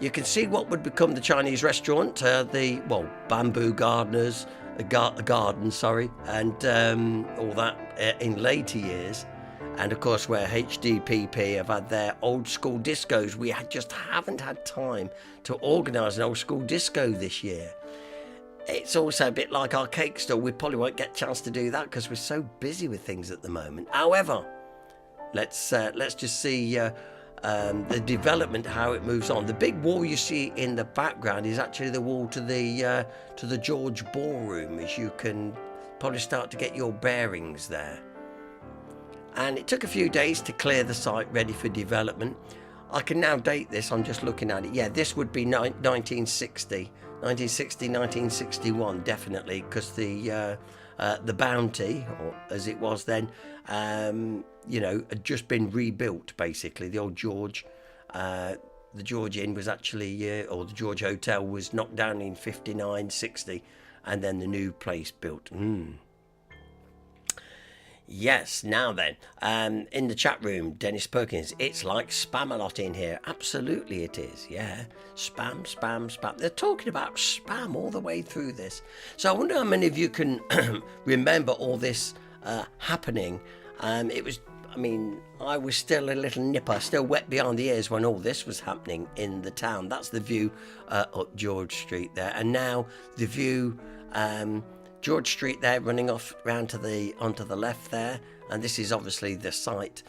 you can see what would become the Chinese restaurant, bamboo gardeners, garden, and all that in later years. And of course, where HDPP have had their old school discos, we just haven't had time to organise an old school disco this year. It's also a bit like our cake store. We probably won't get a chance to do that because we're so busy with things at the moment. However, let's just see the development, how it moves on. The big wall you see in the background is actually the wall to the George Ballroom, as you can probably start to get your bearings there. And it took a few days to clear the site ready for development. I can now date this. I'm just looking at it. Yeah, this would be 1960, 1961, definitely, because the Bounty, or as it was then, had just been rebuilt, basically. The old George, the George Inn was actually, or the George Hotel was knocked down in 59, 60, and then the new place built. Yes, now then, in the chat room, Dennis Perkins, it's like spam a lot in here. Absolutely it is, yeah. Spam, spam, spam. They're talking about spam all the way through this. So I wonder how many of you can remember all this happening. I was still a little nipper, still wet behind the ears when all this was happening in the town. That's the view up George Street there. And now the view... George Street there, running off round onto the left there, and this is obviously the site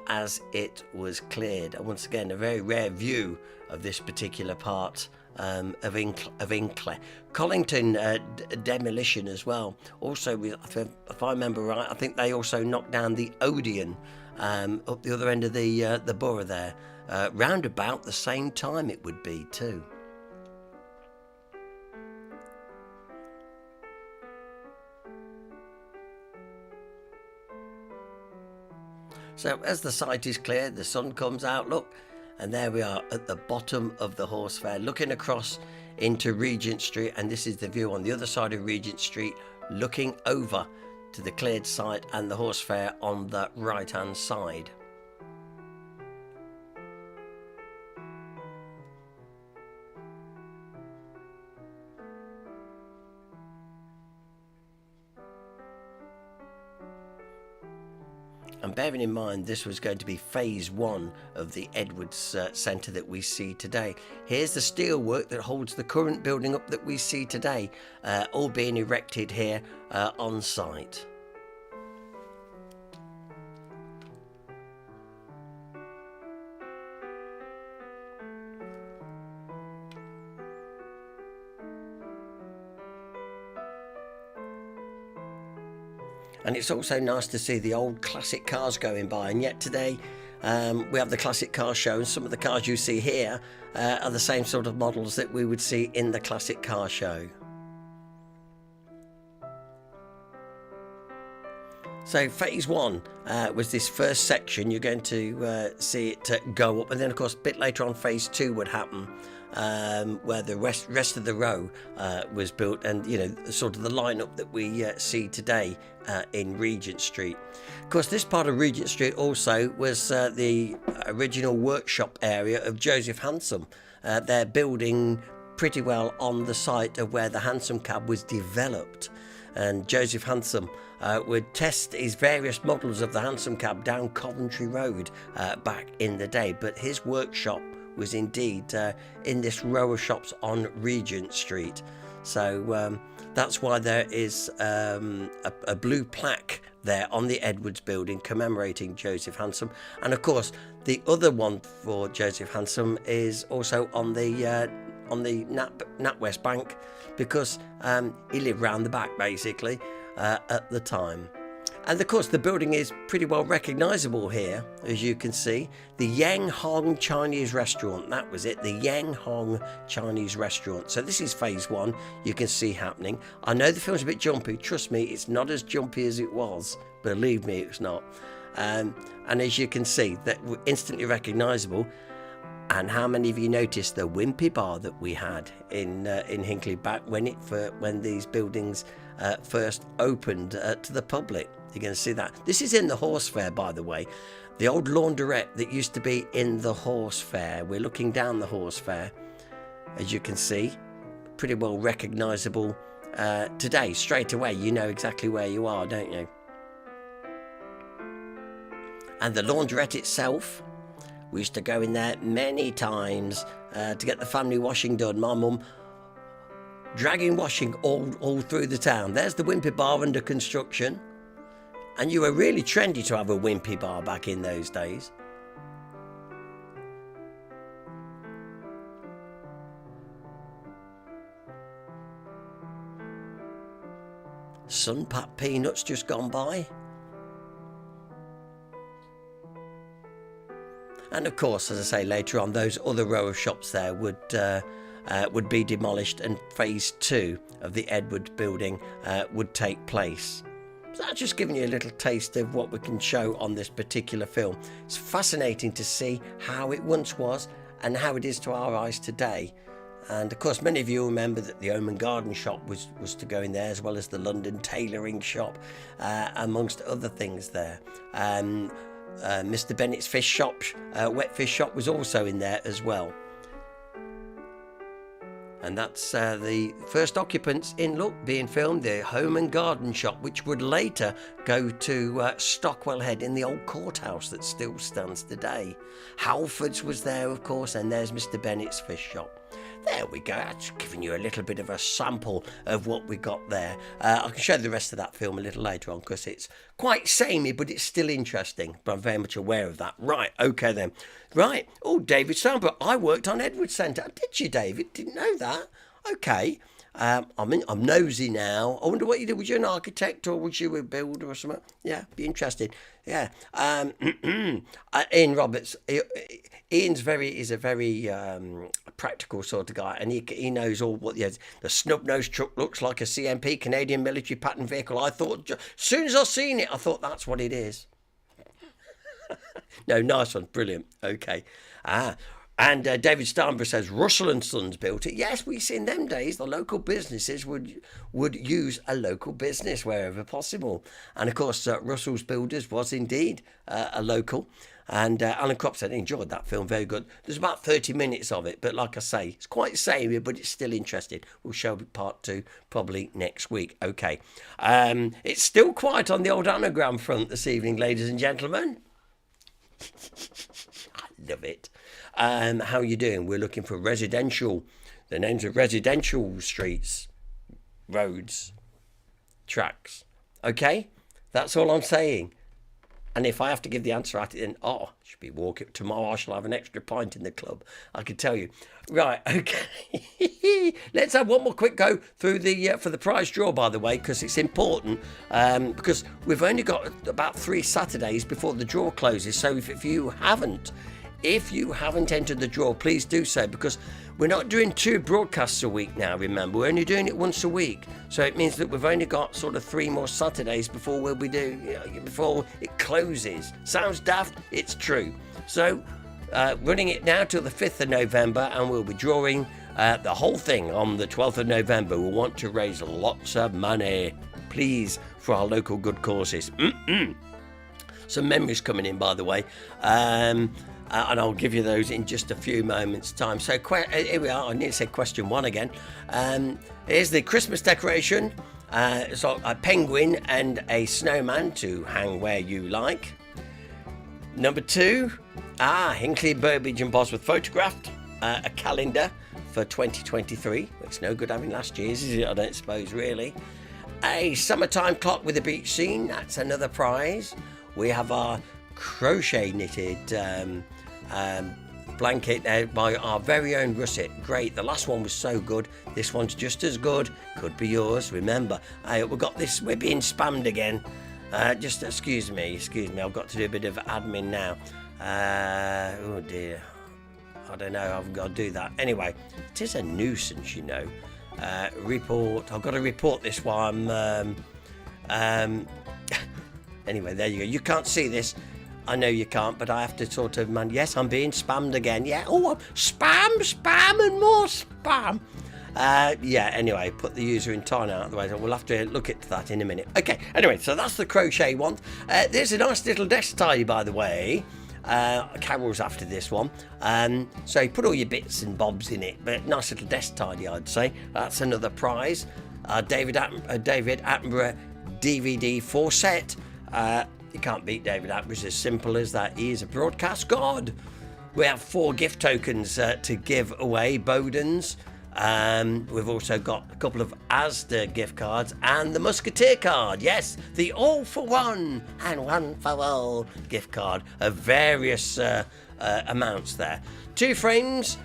as it was cleared. And once again, a very rare view of this particular part of Hinckley. Collington demolition as well. Also, if I remember right, I think they also knocked down the Odeon up the other end of the borough there, round about the same time it would be too. So as the site is cleared, the sun comes out, look, and there we are at the bottom of the horse fair, looking across into Regent Street, and this is the view on the other side of Regent Street, looking over to the cleared site and the horse fair on the right-hand side. And bearing in mind this was going to be phase 1 of the Edwards Centre that we see today. Here's the steelwork that holds the current building up that we see today, all being erected here on site. And it's also nice to see the old classic cars going by. And yet today we have the classic car show, and some of the cars you see here are the same sort of models that we would see in the classic car show. So phase one was this first section. You're going to see it go up, and then of course a bit later on phase two would happen, where the rest of the row was built, and sort of the lineup that we see today in Regent Street. Of course, this part of Regent Street also was the original workshop area of Joseph Hansom. They're building pretty well on the site of where the Hansom cab was developed. And Joseph Hansom would test his various models of the Hansom cab down Coventry Road back in the day. But his workshop was indeed in this row of shops on Regent Street. So that's why there is a blue plaque there on the Edwards building commemorating Joseph Hansom. And of course, the other one for Joseph Hansom is also on the NatWest Bank, because he lived round the back basically at the time. And of course the building is pretty well recognisable here, as you can see. The Yang Hong Chinese restaurant, that was it, the Yang Hong Chinese restaurant. So this is phase one, you can see happening. I know the film's a bit jumpy, trust me, it's not as jumpy as it was, believe me, it's not. And as you can see, that were instantly recognisable. And how many of you noticed the Wimpy Bar that we had in Hinckley back when these buildings first opened to the public? You're going to see that. This is in the Horse Fair, by the way. The old laundrette that used to be in the Horse Fair. We're looking down the Horse Fair, as you can see. Pretty well recognisable today. Straight away, you know exactly where you are, don't you? And the laundrette itself, we used to go in there many times to get the family washing done. My mum dragging washing all through the town. There's the Wimpy Bar under construction. And you were really trendy to have a Wimpy Bar back in those days. Sunpat Peanuts just gone by. And of course, as I say later on, those other row of shops there would be demolished, and phase two of the Edwards building would take place. So that's just giving you a little taste of what we can show on this particular film. It's fascinating to see how it once was and how it is to our eyes today. And of course, many of you remember that the Home and Garden shop was to go in there, as well as the London tailoring shop, amongst other things there. Mr. Bennett's fish shop, wet fish shop, was also in there as well. And that's the first occupants in look being filmed, the Home and Garden shop, which would later go to Stockwell Head in the old courthouse that still stands today. Halford's was there, of course, and there's Mr. Bennett's fish shop. There we go. That's giving you a little bit of a sample of what we got there. I can show the rest of that film a little later on, because it's quite samey, but it's still interesting. But I'm very much aware of that. Right, okay then. Right. Oh, David Sandbrook. I worked on Edwards Centre. Did you, David? Didn't know that. Okay. I'm nosy now. I wonder what you did. Was you an architect, or was you a builder or something? Yeah, be interested. Yeah. Ian Roberts. Ian's is a very practical sort of guy, and he knows all what the snub-nosed truck looks like, a CMP, Canadian Military Pattern Vehicle. I thought, as soon as I seen it, I thought that's what it is. No, nice one, brilliant. Okay. And David Steinberg says Russell & Sons built it. Yes, we see in them days the local businesses would use a local business wherever possible. And of course, Russell's Builders was indeed a local. And Alan Kropp said he enjoyed that film, very good. There's about 30 minutes of it, but like I say, it's quite samey, but it's still interesting. We'll show part two probably next week. Okay. It's still quiet on the old anagram front this evening, ladies and gentlemen. I love it. How are you doing? We're looking for residential, the names of residential streets, roads, tracks. Okay? That's all I'm saying. And if I have to give the answer at it, then, I should be walking. Tomorrow I shall have an extra pint in the club, I can tell you. Right, okay. Let's have one more quick go through for the prize draw, by the way, because it's important. Because we've only got about 3 Saturdays before the draw closes. So if you haven't if you haven't entered the draw, please do so, because we're not doing 2 broadcasts a week now, remember. We're only doing it once a week. So it means that we've only got sort of 3 more Saturdays before we'll be doing, before it closes. Sounds daft, it's true. So running it now till the 5th of November, and we'll be drawing the whole thing on the 12th of November. We want to raise lots of money, please, for our local good causes. Some memories coming in, by the way. And I'll give you those in just a few moments' time. So here we are. I need to say question 1 again. Here's the Christmas decoration. So a penguin and a snowman to hang where you like. Number 2, Hinckley, Burbage and Bosworth photographed a calendar for 2023. It's no good having last year's, is it? I don't suppose, really. A summertime clock with a beach scene. That's another prize. We have our crochet knitted blanket by our very own Russet. Great. The last one was so good. This one's just as good. Could be yours. Remember, we've got this. We're being spammed again. Just excuse me. I've got to do a bit of admin now. Oh dear. I don't know. I've got to do that. Anyway, it is a nuisance, report. I've got to report this while I'm. Anyway, there you go. You can't see this. I know you can't, but I have to sort of, yes, I'm being spammed again. Yeah. Oh, spam and more spam. Anyway, put the user in time out of the way. So we'll have to look at that in a minute. Okay, anyway, so that's the crochet one. There's a nice little desk tidy, by the way. Carol's after this one. So you put all your bits and bobs in it, but nice little desk tidy, I'd say. That's another prize. David Attenborough DVD 4 set. You can't beat David Attenborough. It's as simple as that. He is a broadcast god. We have 4 gift tokens to give away, Bowden's. We've also got a couple of Asda gift cards and the Musketeer card. Yes, the all for one and one for all gift card of various amounts there. 2 frames.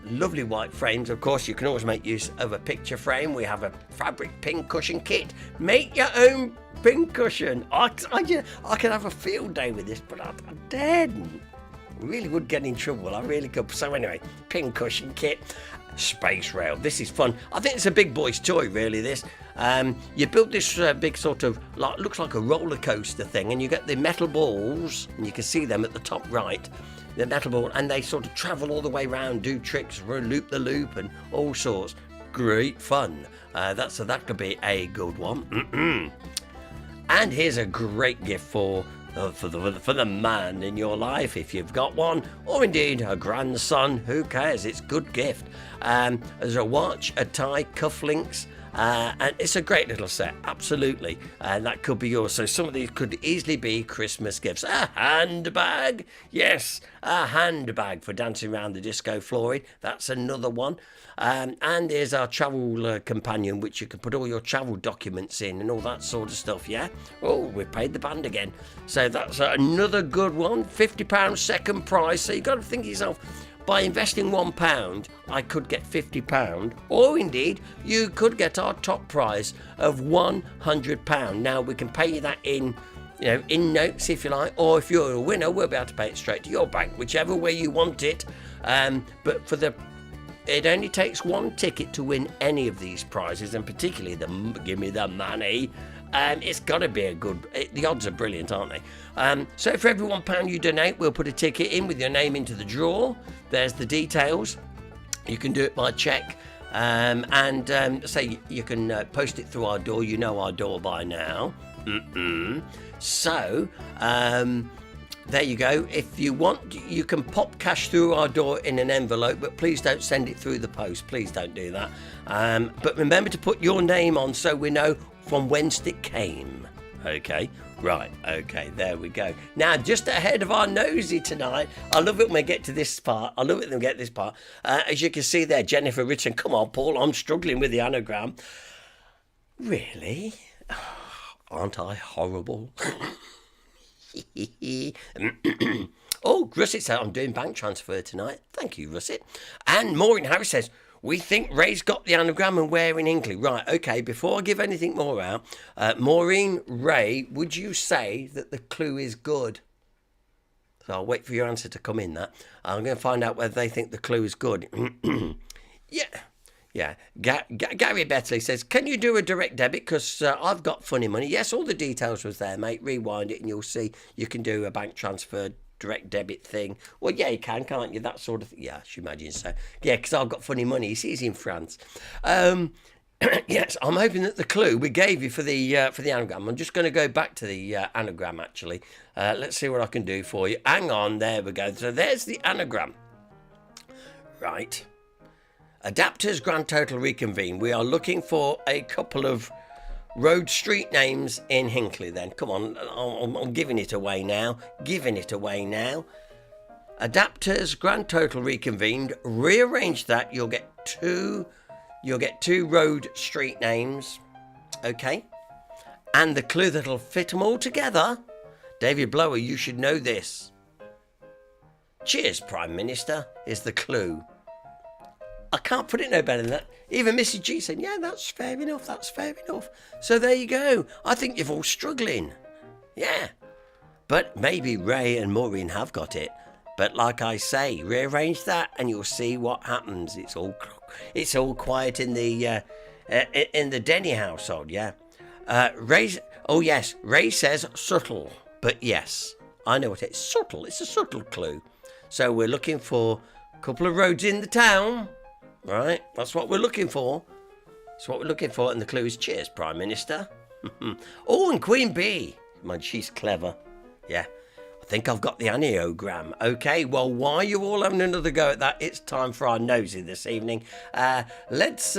Lovely white frames. Of course, you can always make use of a picture frame. We have a fabric pin cushion kit. Make your own pin cushion. I could have a field day with this, but I daren't. Really would get in trouble. I really could. So anyway, pin cushion kit. Space rail. This is fun. I think it's a big boy's toy, really, this. You build this big sort of, looks like a roller coaster thing, and you get the metal balls, and you can see them at the top right. The metal ball, and they sort of travel all the way around, do tricks, loop the loop, and all sorts. Great fun. That could be a good one. And here's a great gift for the man in your life, if you've got one, or indeed a grandson. Who cares? It's a good gift. There's a watch, a tie, cufflinks. And it's a great little set, absolutely. And that could be yours. So some of these could easily be Christmas gifts. A handbag, yes, a handbag for dancing around the disco flooring. That's another one. And here's our travel companion, which you can put all your travel documents in and all that sort of stuff, yeah? Oh, we've paid the band again. So that's another good one. £50 second prize. So you've got to think to yourself, by investing £1, I could get £50, or indeed, you could get our top prize of £100. Now, we can pay you that in notes, if you like, or if you're a winner, we'll be able to pay it straight to your bank, whichever way you want it. But it only takes 1 ticket to win any of these prizes, and particularly give me the money. It's got to be the odds are brilliant, aren't they? So for every £1 you donate, we'll put a ticket in with your name into the draw. There's the details. You can do it by cheque. Say you can post it through our door. You know our door by now. So, there you go. If you want, you can pop cash through our door in an envelope, but please don't send it through the post. Please don't do that. But remember to put your name on so we know from whence it came. Okay, right, okay, there we go. Now, just ahead of our nosy tonight, I love it when we get to this part. As you can see there, Jennifer Richardson. Come on, Paul, I'm struggling with the anagram. Really? Aren't I horrible? Oh, Russet said I'm doing bank transfer tonight. Thank you, Russet. And Maureen Harris says, we think Ray's got the anagram and we're in Hinckley. Right, okay, before I give anything more out, Maureen, Ray, would you say that the clue is good? So I'll wait for your answer to come in. That I'm going to find out whether they think the clue is good. Yeah. Yeah, Gary Betley says, can you do a direct debit? Because I've got funny money. Yes, all the details was there, mate. Rewind it and you'll see you can do a bank transfer direct debit thing. Well, yeah, you can, can't you? That sort of thing. Yeah, I should imagine so. Yeah, because I've got funny money. He's in France. Yes, I'm hoping that the clue we gave you for the anagram. I'm just going to go back to the anagram, actually. Let's see what I can do for you. Hang on, there we go. So there's the anagram. Right. Adapters grand total reconvene. We are looking for a couple of road street names in Hinckley then. Come on, I'm giving it away now. Adapters grand total reconvened. Rearrange that. You'll get two road street names. Okay. And the clue that'll fit them all together. David Blower, you should know this. Cheers, Prime Minister, is the clue. I can't put it no better than that. Even Missy G said, yeah, that's fair enough. So there you go. I think you're all struggling. Yeah. But maybe Ray and Maureen have got it. But like I say, rearrange that and you'll see what happens. It's all quiet in the Denny household, yeah. Ray says subtle. But yes, I know what it's subtle. It's a subtle clue. So we're looking for a couple of roads in the town. Right, that's what we're looking for. And the clue is cheers, Prime Minister. Oh, and Queen Bee. Man, she's clever. Yeah, I think I've got the aneogram. Okay, well, while you're all having another go at that, it's time for our nosy this evening. Let's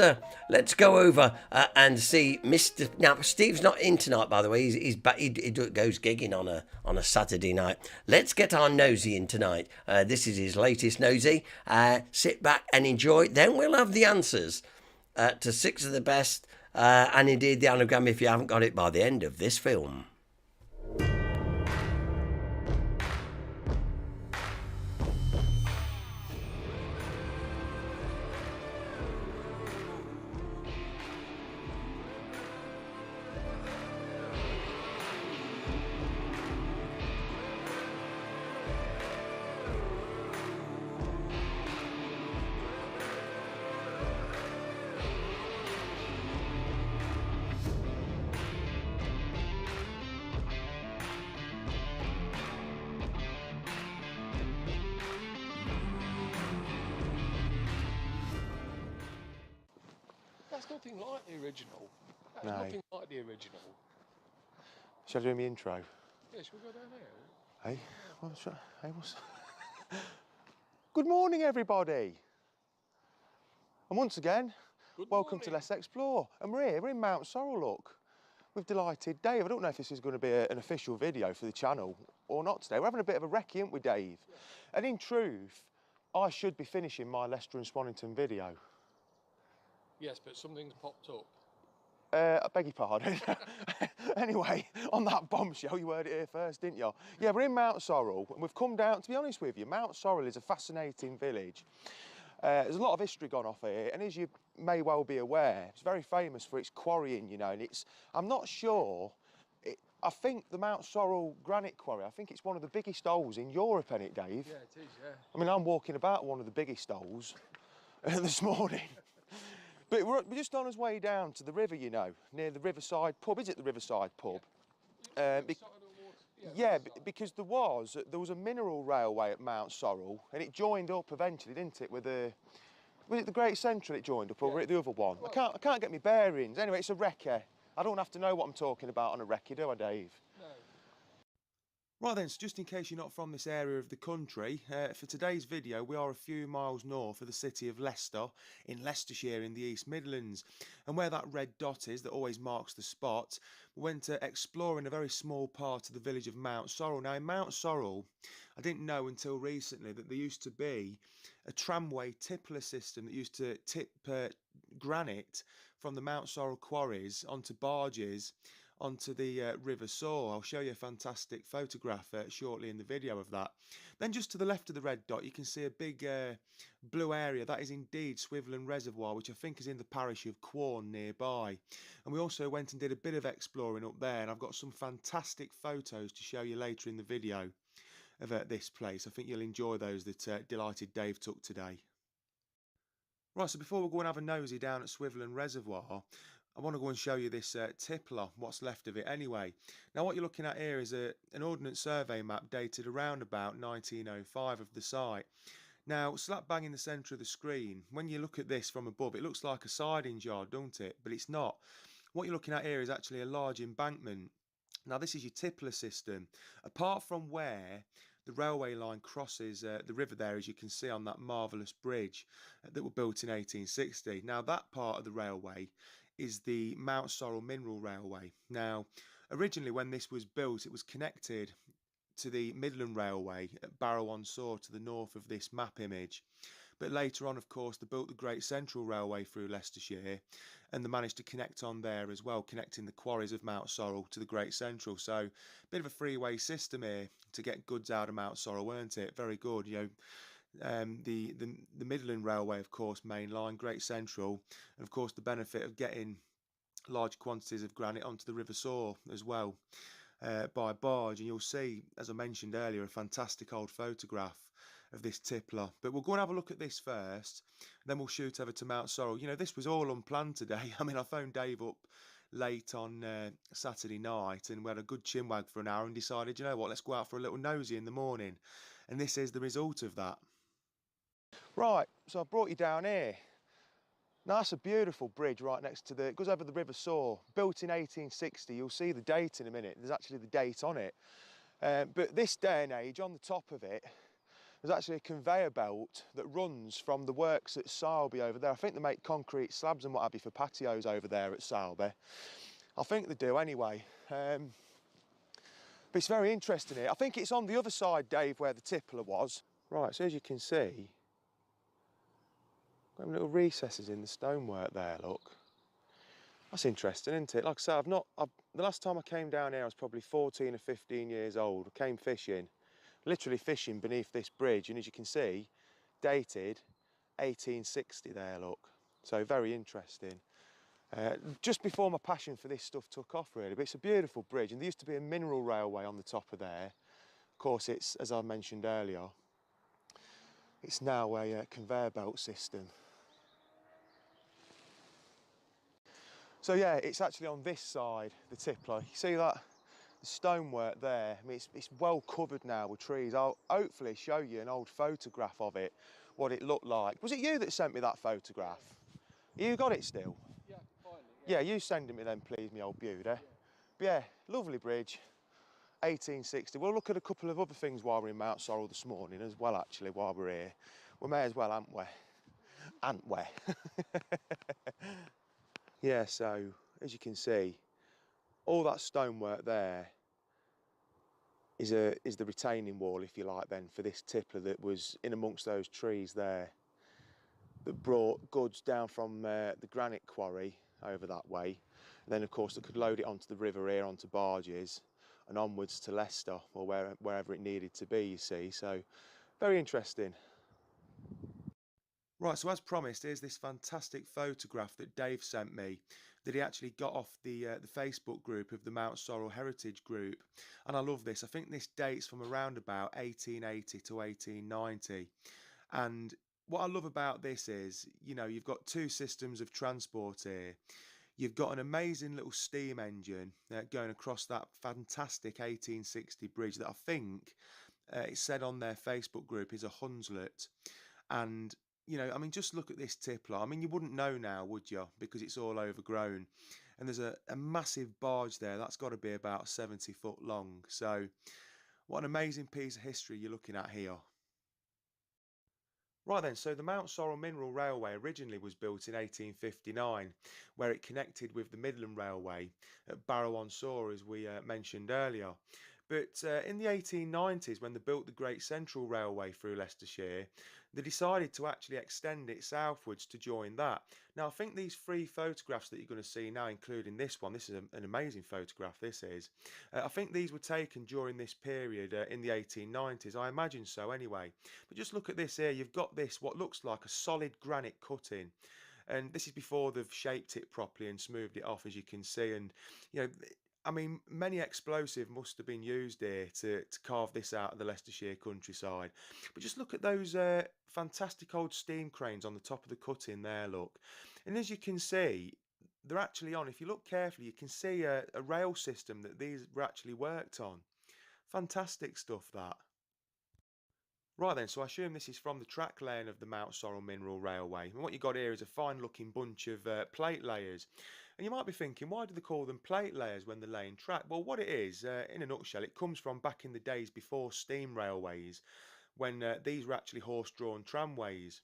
go over and see Mr. Now, Steve's not in tonight, by the way. He goes gigging on a Saturday night. Let's get our nosy in tonight. This is his latest nosy. Sit back and enjoy. Then we'll have the answers to 6 of the best, and indeed the anagram if you haven't got it by the end of this film. That's nothing like the original. That's No. nothing like the original. Shall I do my intro? Yeah, shall we go down there? Hey, what's... Good morning, everybody. And once again, welcome to Let's Explore. And we're in Mount Sorrel, look. We've delighted Dave. I don't know if this is going to be an official video for the channel or not today. We're having a bit of a recce, aren't we, Dave? Yeah. And in truth, I should be finishing my Leicester and Swanington video. Yes, but something's popped up. I beg your pardon. Anyway, on that bombshell, you heard it here first, didn't you? Yeah, we're in Mount Sorrel, and we've come down, to be honest with you, Mount Sorrel is a fascinating village. There's a lot of history gone off here, and as you may well be aware, it's very famous for its quarrying, you know, and I'm not sure, I think the Mount Sorrel granite quarry, I think it's one of the biggest holes in Europe, ain't it, Dave? Yeah, it is, yeah. I mean, I'm walking about one of the biggest holes this morning. But we're just on our way down to the river, you know, near the Riverside pub. Is it the Riverside pub? Yeah, Because there was a mineral railway at Mount Sorrel, and it joined up eventually, didn't it, with was it the Great Central it joined up, or was it the other one? Well, I can't get my bearings. Anyway, it's a recce. I don't have to know what I'm talking about on a recce, do I, Dave? No. Right then, so just in case you're not from this area of the country, for today's video we are a few miles north of the city of Leicester, in Leicestershire in the East Midlands. And where that red dot is that always marks the spot, we went to explore in a very small part of the village of Mount Sorrel. Now in Mount Sorrel, I didn't know until recently that there used to be a tramway tippler system that used to tip granite from the Mount Sorrel quarries onto barges onto the River Soar. I'll show you a fantastic photograph shortly in the video of that. Then just to the left of the red dot you can see a big blue area. That is indeed Swiveland Reservoir, which I think is in the parish of Quorn nearby. And we also went and did a bit of exploring up there, and I've got some fantastic photos to show you later in the video. of this place. I think you'll enjoy those that Delighted Dave took today. Right, so before we go and have a nosy down at Swiveland Reservoir, I want to go and show you this tippler, what's left of it anyway. Now what you're looking at here is an Ordnance Survey map dated around about 1905 of the site. Now, slap bang in the centre of the screen, when you look at this from above, it looks like a sidings yard, don't it? But it's not. What you're looking at here is actually a large embankment. Now, this is your tippler system. Apart from where the railway line crosses the river there, as you can see on that marvellous bridge that were built in 1860. Now, that part of the railway is the Mount Sorrel Mineral Railway. Now, originally when this was built, it was connected to the Midland Railway at Barrow-on-Soar to the north of this map image. But later on, of course, they built the Great Central Railway through Leicestershire, and they managed to connect on there as well, connecting the quarries of Mount Sorrel to the Great Central. So, a bit of a freeway system here to get goods out of Mount Sorrel, weren't it? Very good. You know, the Midland Railway, of course, main line, Great Central, and of course the benefit of getting large quantities of granite onto the River Soar as well. By barge, and you'll see, as I mentioned earlier, a fantastic old photograph of this tippler. But we'll go and have a look at this first, then we'll shoot over to Mount Sorrel. You know, this was all unplanned today. I mean, I phoned Dave up late on Saturday night, and we had a good chinwag for an hour and decided, you know what, let's go out for a little nosy in the morning. And this is the result of that. Right, so I brought you down here. Now that's a beautiful bridge right next to it goes over the River Soar, built in 1860. You'll see the date in a minute, there's actually the date on it. But this day and age, on the top of it, there's actually a conveyor belt that runs from the works at Salby over there. I think they make concrete slabs and what have you for patios over there at Salby. I think they do anyway. But it's very interesting here. I think it's on the other side, Dave, where the tippler was. Right, so as you can see, got little recesses in the stonework there, look. That's interesting, isn't it? Like I say, the last time I came down here, I was probably 14 or 15 years old. I came fishing, literally fishing beneath this bridge, and as you can see, dated 1860 there, look. So very interesting. Just before my passion for this stuff took off, really, but it's a beautiful bridge, and there used to be a mineral railway on the top of there. Of course, it's, as I mentioned earlier, it's now a conveyor belt system. So yeah, it's actually on this side, the tippler. You see that? The stonework there. I mean, it's well covered now with trees. I'll hopefully show you an old photograph of it, what it looked like. Was it you that sent me that photograph? You got it still? Yeah, finally. Yeah, Yeah, you send it me then, please, me old beauty. But yeah, lovely bridge, 1860. We'll look at a couple of other things while we're in Mount Sorrel this morning as well, actually, while we're here. We may as well, haven't we? Aren't we? Yeah, so as you can see, all that stonework there is the retaining wall, if you like, then for this tippler that was in amongst those trees there that brought goods down from the granite quarry over that way. And then, of course, they could load it onto the river here, onto barges, and onwards to Leicester or wherever it needed to be, you see. So very interesting. Right, so as promised, here's this fantastic photograph that Dave sent me that he actually got off the Facebook group of the Mount Sorrel Heritage Group. And I love this. I think this dates from around about 1880 to 1890. And what I love about this is, you know, you've got two systems of transport here. You've got an amazing little steam engine going across that fantastic 1860 bridge that I think it said on their Facebook group is a Hunslet. And you know, I mean, just look at this tippler. I mean, you wouldn't know now, would you? Because it's all overgrown. And there's a massive barge there. That's got to be about 70 foot long. So what an amazing piece of history you're looking at here. Right then, so the Mount Sorrel Mineral Railway originally was built in 1859, where it connected with the Midland Railway at Barrow-on-Soar, as we mentioned earlier. But in the 1890s, when they built the Great Central Railway through Leicestershire, they decided to actually extend it southwards to join that. Now, I think these three photographs that you're going to see now, including this one, this is an amazing photograph, this is. I think these were taken during this period in the 1890s. I imagine so anyway. But just look at this here. You've got this, what looks like a solid granite cutting. And this is before they've shaped it properly and smoothed it off, as you can see. And, you know, I mean, many explosive must have been used here to carve this out of the Leicestershire countryside. But just look at those fantastic old steam cranes on the top of the cutting there, look. And as you can see, they're actually on, if you look carefully, you can see a rail system that these were actually worked on. Fantastic stuff, that. Right then, so I assume this is from the track lane of the Mount Sorrel Mineral Railway. And what you got here is a fine looking bunch of plate layers. And you might be thinking, why do they call them plate layers when they're laying track? Well, what it is, in a nutshell, it comes from back in the days before steam railways, when these were actually horse-drawn tramways.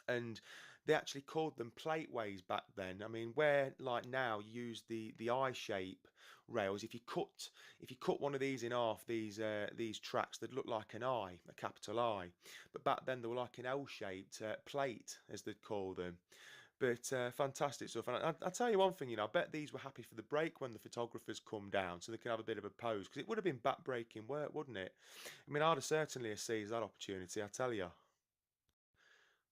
And they actually called them plateways back then. I mean, where like now you use the I shape rails. If you cut one of these in half, these tracks, they'd look like an I, a capital I. But back then they were like an L-shaped plate, as they'd call them. But fantastic stuff. And I'll tell you one thing, I bet these were happy for the break when the photographers come down, so they can have a bit of a pose, because it would have been back-breaking work, wouldn't it? I mean, I'd have certainly seized that opportunity, I tell you.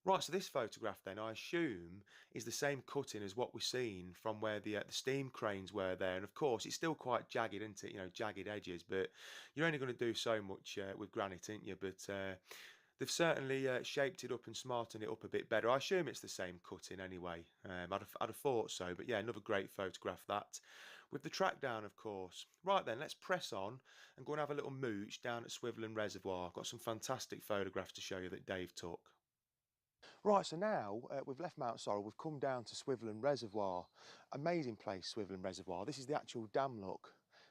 Right, so this photograph then, I assume, is the same cutting as what we've seen from where the steam cranes were there. And of course, it's still quite jagged, isn't it? Jagged edges, but you're only going to do so much with granite, ain't you? But they've certainly shaped it up and smartened it up a bit better. I assume it's the same cutting anyway. I'd have thought so, but yeah, another great photograph that. With the track down, of course. Right then, let's press on and go and have a little mooch down at Swiveland Reservoir. I've got some fantastic photographs to show you that Dave took. Right, so now we've left Mount Sorrel, we've come down to Swiveland Reservoir. Amazing place, Swiveland Reservoir. This is the actual dam, look.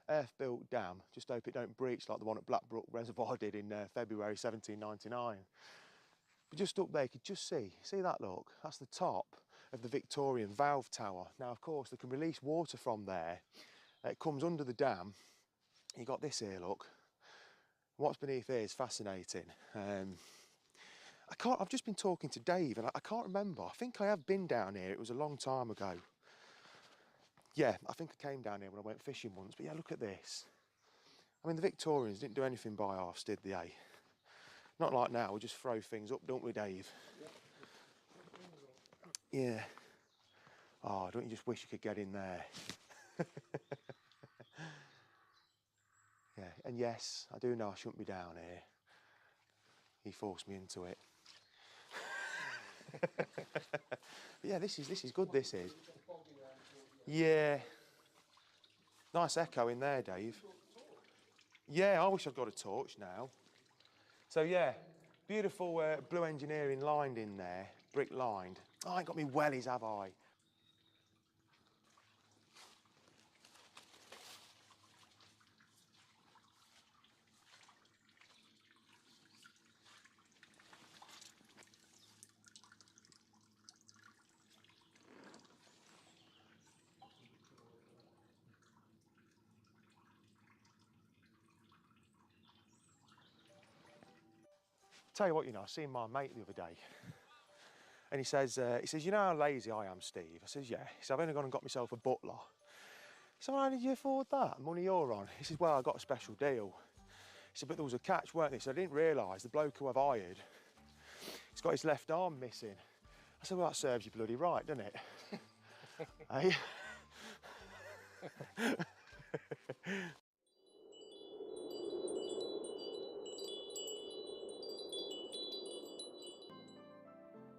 Earth-built dam. Just hope it don't breach like the one at Blackbrook Reservoir did in February 1799. But just up there, you could just see that, look? That's the top of the Victorian valve tower. Now, of course, they can release water from there. It comes under the dam. You got this here, look. What's beneath here is fascinating. I've just been talking to Dave and I can't remember. I think I have been down here. It was a long time ago. Yeah, I think I came down here when I went fishing once. But yeah, look at this. I mean, the Victorians didn't do anything by halves, did they, eh? Not like now, we just throw things up, don't we, Dave? Yeah. Oh, don't you just wish you could get in there? Yeah, and yes, I do know I shouldn't be down here. He forced me into it. But yeah, this is good, this is. Yeah. Nice echo in there, Dave. Yeah, I wish I'd got a torch now. So yeah, beautiful blue engineering lined in there, brick lined. Oh, I ain't got me wellies, have I? Tell you what, I seen my mate the other day, and he says, you know how lazy I am, Steve? I says, yeah. He said, I've only gone and got myself a butler. He said, well, how did you afford that? Money you're on? He says, well, I got a special deal. He said, but there was a catch, weren't there? So I didn't realise the bloke who I've hired, he's got his left arm missing. I said, well, that serves you bloody right, doesn't it? Hey?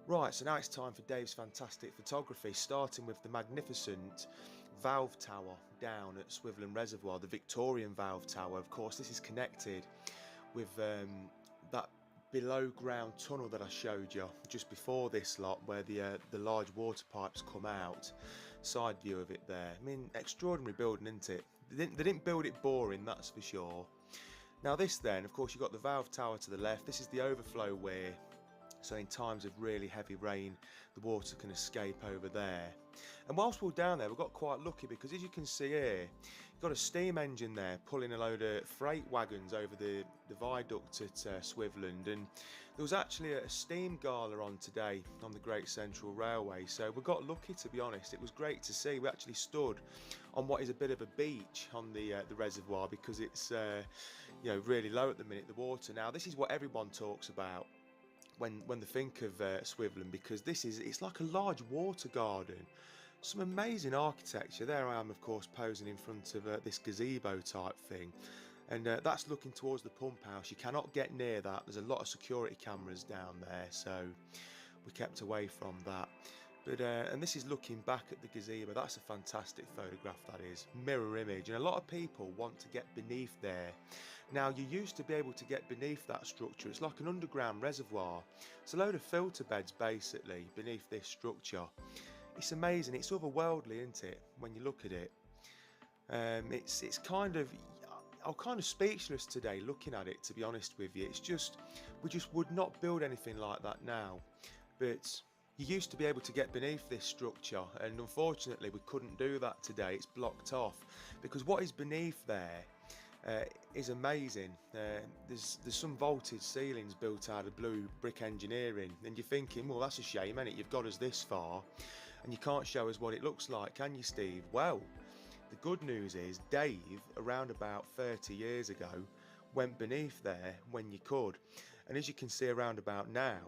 Right, so now it's time for Dave's fantastic photography, starting with the magnificent valve tower down at Swiveland Reservoir, the Victorian valve tower. Of course, this is connected with that below ground tunnel that I showed you just before this lot, where the large water pipes come out. Side view of it there. I mean, extraordinary building, isn't it? They didn't build it boring, that's for sure. Now this then, of course, you've got the valve tower to the left. This is the overflow weir. So in times of really heavy rain, the water can escape over there. And whilst we're down there, we got quite lucky because, as you can see here, you've got a steam engine there pulling a load of freight wagons over the viaduct at Swiveland. And there was actually a steam gala on today on the Great Central Railway. So we got lucky, to be honest. It was great to see. We actually stood on what is a bit of a beach on the reservoir because it's really low at the minute, the water. Now, this is what everyone talks about when they think of Swiveland, because it's like a large water garden, Some amazing architecture. There I am, of course, posing in front of this gazebo type thing, and that's looking towards the pump house. You cannot get near that. There's a lot of security cameras down there, so we kept away from that. But and this is looking back at the gazebo. That's a fantastic photograph, that is. Mirror image, and a lot of people want to get beneath there. Now, you used to be able to get beneath that structure. It's like an underground reservoir. It's a load of filter beds basically beneath this structure. It's amazing. It's otherworldly, isn't it, when you look at it? It's kind of, I'm kind of speechless today looking at it, to be honest with you. It's just, we just would not build anything like that now. But you used to be able to get beneath this structure, and unfortunately we couldn't do that today. It's blocked off because what is beneath there is amazing. There's some vaulted ceilings built out of blue brick engineering, and you're thinking, well, that's a shame, ain't it? You've got us this far and you can't show us what it looks like, can you, Steve? Well, the good news is Dave, around about 30 years ago, went beneath there when you could, and as you can see around about now,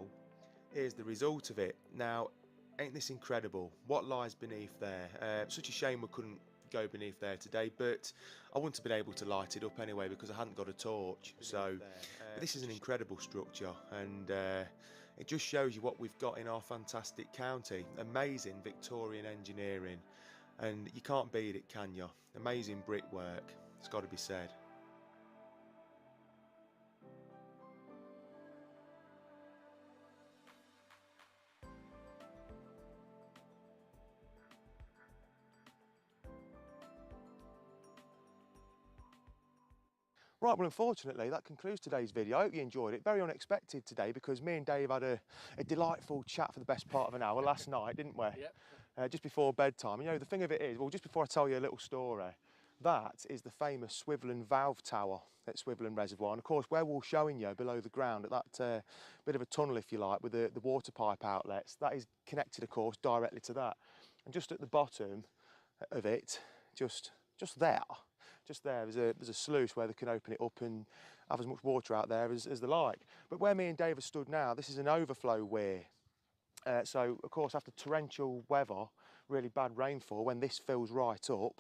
here's the result of it. Now, ain't this incredible? What lies beneath there? Such a shame we couldn't go beneath there today, but I wouldn't have been able to light it up anyway because I hadn't got a torch. So this is an incredible structure, and it just shows you what we've got in our fantastic county. Amazing Victorian engineering, and you can't beat it, can you? Amazing brickwork, it's got to be said. Right, well, unfortunately, that concludes today's video. I hope you enjoyed it. Very unexpected today because me and Dave had a delightful chat for the best part of an hour last night, didn't we? Yep. Just before bedtime. You know, the thing of it is, well, just before I tell you a little story, that is the famous Swiveland Valve Tower at Swiveland Reservoir. And of course, where we're showing you below the ground at that bit of a tunnel, if you like, with the water pipe outlets, that is connected, of course, directly to that. And just at the bottom of it, just there, there's a sluice where they can open it up and have as much water out there as they like. But where me and Dave are stood now, this is an overflow weir. So, of course, after torrential weather, really bad rainfall, when this fills right up,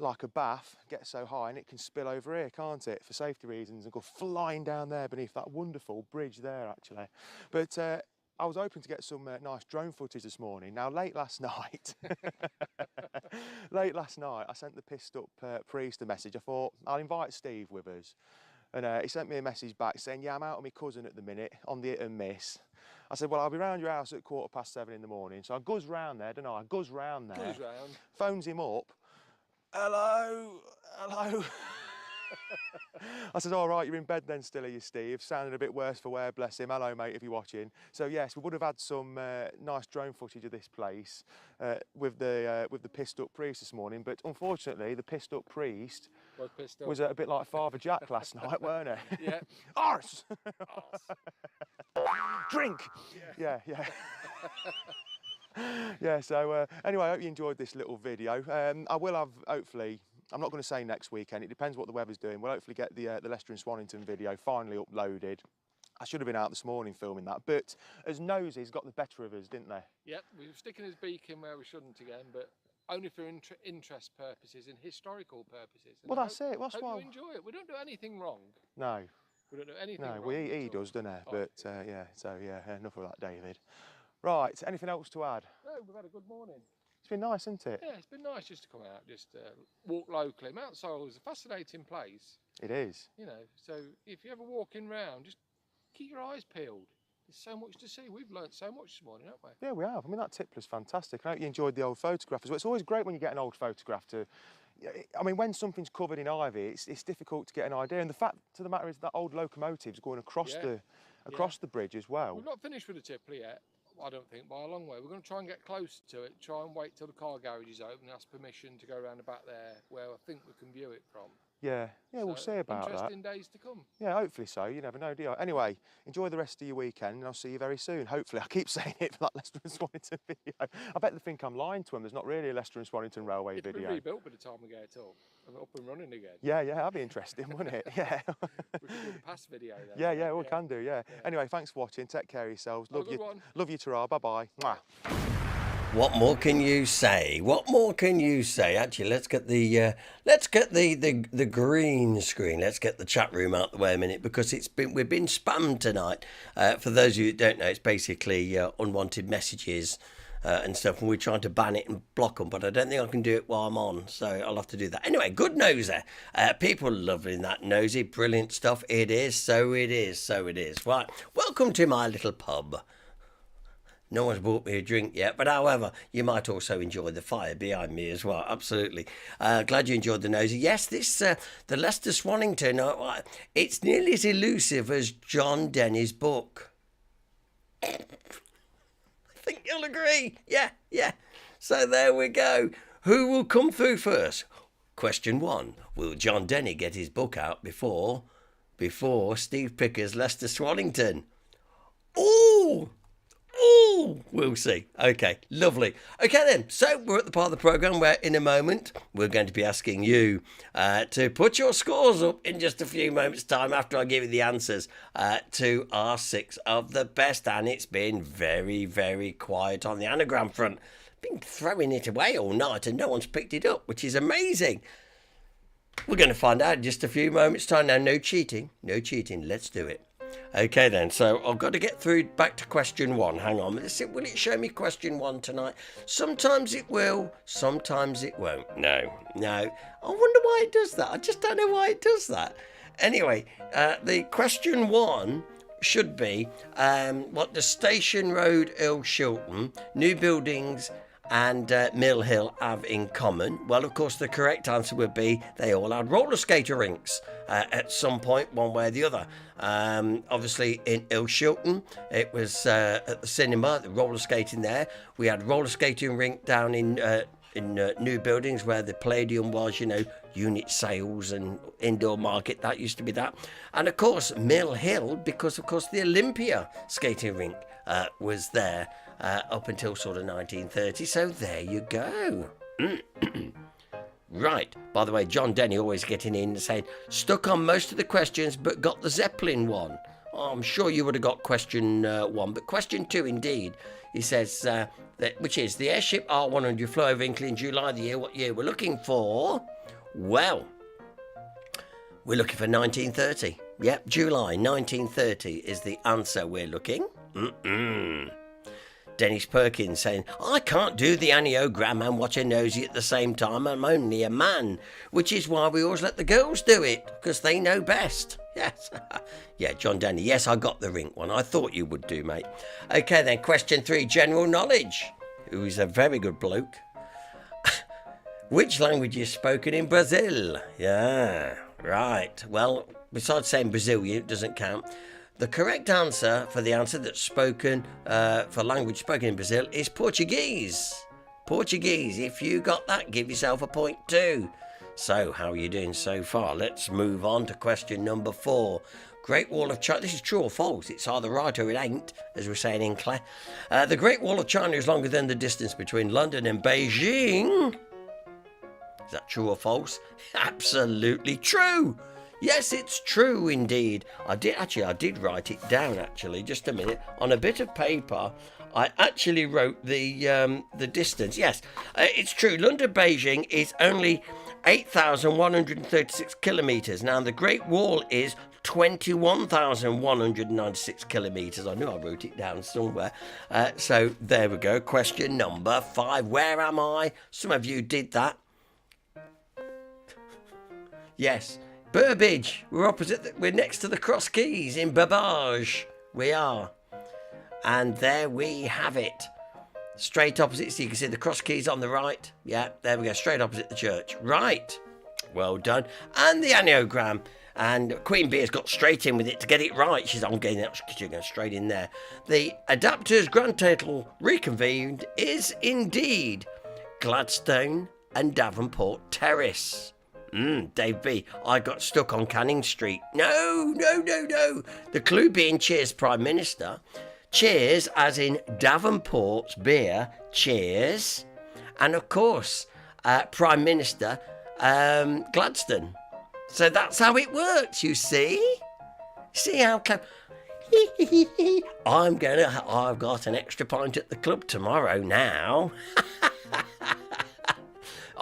like a bath, gets so high and it can spill over here, can't it, for safety reasons, and go flying down there beneath that wonderful bridge there, actually. But I was hoping to get some nice drone footage this morning. Now, late last night, I sent the pissed up priest a message. I thought, I'll invite Steve with us. And he sent me a message back saying, yeah, I'm out with my cousin at the minute on the hit and miss. I said, well, I'll be round your house at 7:15 in the morning. So I goes round there, don't I? I goes round there, Goes round. phones him up. Hello. I said, all right, you're in bed then still, are you, Steve? Sounding a bit worse for wear, bless him. Hello, mate, if you're watching. So yes, we would have had some nice drone footage of this place with the pissed up priest this morning, but unfortunately, the pissed up priest was a bit like Father Jack last night, weren't he? Yeah. Arse! Drink! Yeah. Yeah, so anyway, I hope you enjoyed this little video. I will have, hopefully, I'm not going to say next weekend, it depends what the weather's doing. We'll hopefully get the Leicester and Swannington video finally uploaded. I should have been out this morning filming that, but as noses got the better of us, didn't they? Yep, we were sticking his beak in where we shouldn't again, but only for interest purposes and historical purposes. And Well, that's it. That's why. You enjoy it. We don't do anything wrong. No. We don't do anything No, wrong. he does, doesn't he? But yeah, so yeah, enough of that, David. Right, anything else to add? No, we've had a good morning. It's been nice, isn't it? Yeah, it's been nice just to come out, just walk locally. Mount Sorrel is a fascinating place. It is. You know, so if you're ever walking round, just keep your eyes peeled. There's so much to see. We've learnt so much this morning, haven't we? Yeah, we have. I mean, that Tippler's fantastic. I hope you enjoyed the old photograph as well. It's always great when you get an old photograph to... I mean, when something's covered in ivy, it's difficult to get an idea. And the fact of the matter is that old locomotive's going across the bridge as well. We've not finished with the Tippler yet, I don't think, by a long way. We're going to try and get close to it, try and wait till the car garage is open and ask permission to go around the back there where I think we can view it from. Yeah, we'll see about that. Interesting days to come. Yeah, hopefully so. You never know, do you? Anyway, enjoy the rest of your weekend and I'll see you very soon. Hopefully. I keep saying it for that Leicester and Swannington video. I bet they think I'm lying to them. There's not really a Leicester and Swannington railway It'll video. be rebuilt by the time we get it up and running again. Yeah, that'd be interesting, wouldn't it? Yeah. We can do the past video then. Yeah, we can do, yeah. Anyway, thanks for watching. Take care of yourselves. Love you, ta-ra. Bye-bye. Mwah. What more can you say? What more can you say? Actually, let's get the green screen. Let's get the chat room out the way a minute, because we've been spammed tonight. For those of you that don't know, it's basically unwanted messages and stuff, and we're trying to ban it and block them, but I don't think I can do it while I'm on, so I'll have to do that. Anyway, good nosy. People loving that nosy, brilliant stuff. It is, so it is, so it is. Right, welcome to my little pub. No one's bought me a drink yet, but however, you might also enjoy the fire behind me as well. Absolutely. Glad you enjoyed the nosy. Yes, this the Leicester Swannington, it's nearly as elusive as John Denny's book. I think you'll agree. Yeah. So there we go. Who will come through first? Question 1. Will John Denny get his book out before Steve Picker's Leicester Swannington? Ooh, we'll see. Okay, lovely. Okay then, so we're at the part of the programme where in a moment we're going to be asking you to put your scores up in just a few moments' time after I give you the answers to our 6 of the best. And it's been very, very quiet on the anagram front. Been throwing it away all night and no one's picked it up, which is amazing. We're going to find out in just a few moments' time. Now, no cheating, let's do it. Okay then, so I've got to get through back to question 1. Hang on, will it show me question 1 tonight? Sometimes it will, sometimes it won't. No. I wonder why it does that. I just don't know why it does that. Anyway, the question 1 should be what does Station Road, Earl Shilton, new buildings and Mill Hill have in common? Well, of course, the correct answer would be they all had roller skater rinks at some point, one way or the other. Obviously, in Earl Shilton, it was at the cinema, the roller skating there. We had roller skating rink down in new buildings where the Palladium was, unit sales and indoor market. That used to be that. And, of course, Mill Hill, because, of course, the Olympia skating rink was there. Up until sort of 1930, so there you go. Right, by the way, John Denny always getting in and saying, stuck on most of the questions, but got the Zeppelin one. Oh, I'm sure you would have got question 1, but question 2 indeed. He says, which is, the airship R100 flew over Hinckley in July the year. What year we're looking for? Well, we're looking for 1930. Yep, July 1930 is the answer we're looking. Dennis Perkins saying, I can't do the aniogram and watch a nosy at the same time. I'm only a man, which is why we always let the girls do it, because they know best. Yes. Yeah, John Denny. Yes, I got the rink one. I thought you would do, mate. Okay, then, question 3, general knowledge. Who is a very good bloke. Which language is spoken in Brazil? Yeah, right. Well, besides saying Brazilian, it doesn't count. The correct answer for the answer that's spoken, for language spoken in Brazil, is Portuguese. Portuguese. If you got that, give yourself a point too. So, how are you doing so far? Let's move on to question number 4. Great Wall of China. This is true or false. It's either right or it ain't, as we're saying in Hinckley. The Great Wall of China is longer than the distance between London and Beijing. Is that true or false? Absolutely true. Yes, it's true indeed. I did write it down, actually, just a minute. On a bit of paper, I actually wrote the distance. Yes, it's true. London-Beijing is only 8,136 kilometres. Now, the Great Wall is 21,196 kilometres. I knew I wrote it down somewhere. So there we go. Question number 5. Where am I? Some of you did that. Yes. Burbage, we're next to the Cross Keys in Burbage, we are. And there we have it. Straight opposite, so you can see the Cross Keys on the right. Yeah, there we go, straight opposite the church. Right, well done. And the aniogram. And Queen Beer's got straight in with it to get it right. She's going straight in there. The adapter's grand total reconvened is indeed Gladstone and Davenport Terrace. Dave B, I got stuck on Canning Street. No. The clue being Cheers Prime Minister. Cheers as in Davenport's beer, Cheers. And of course, Prime Minister Gladstone. So that's how it works, you see? See how clever. I've got an extra pint at the club tomorrow now.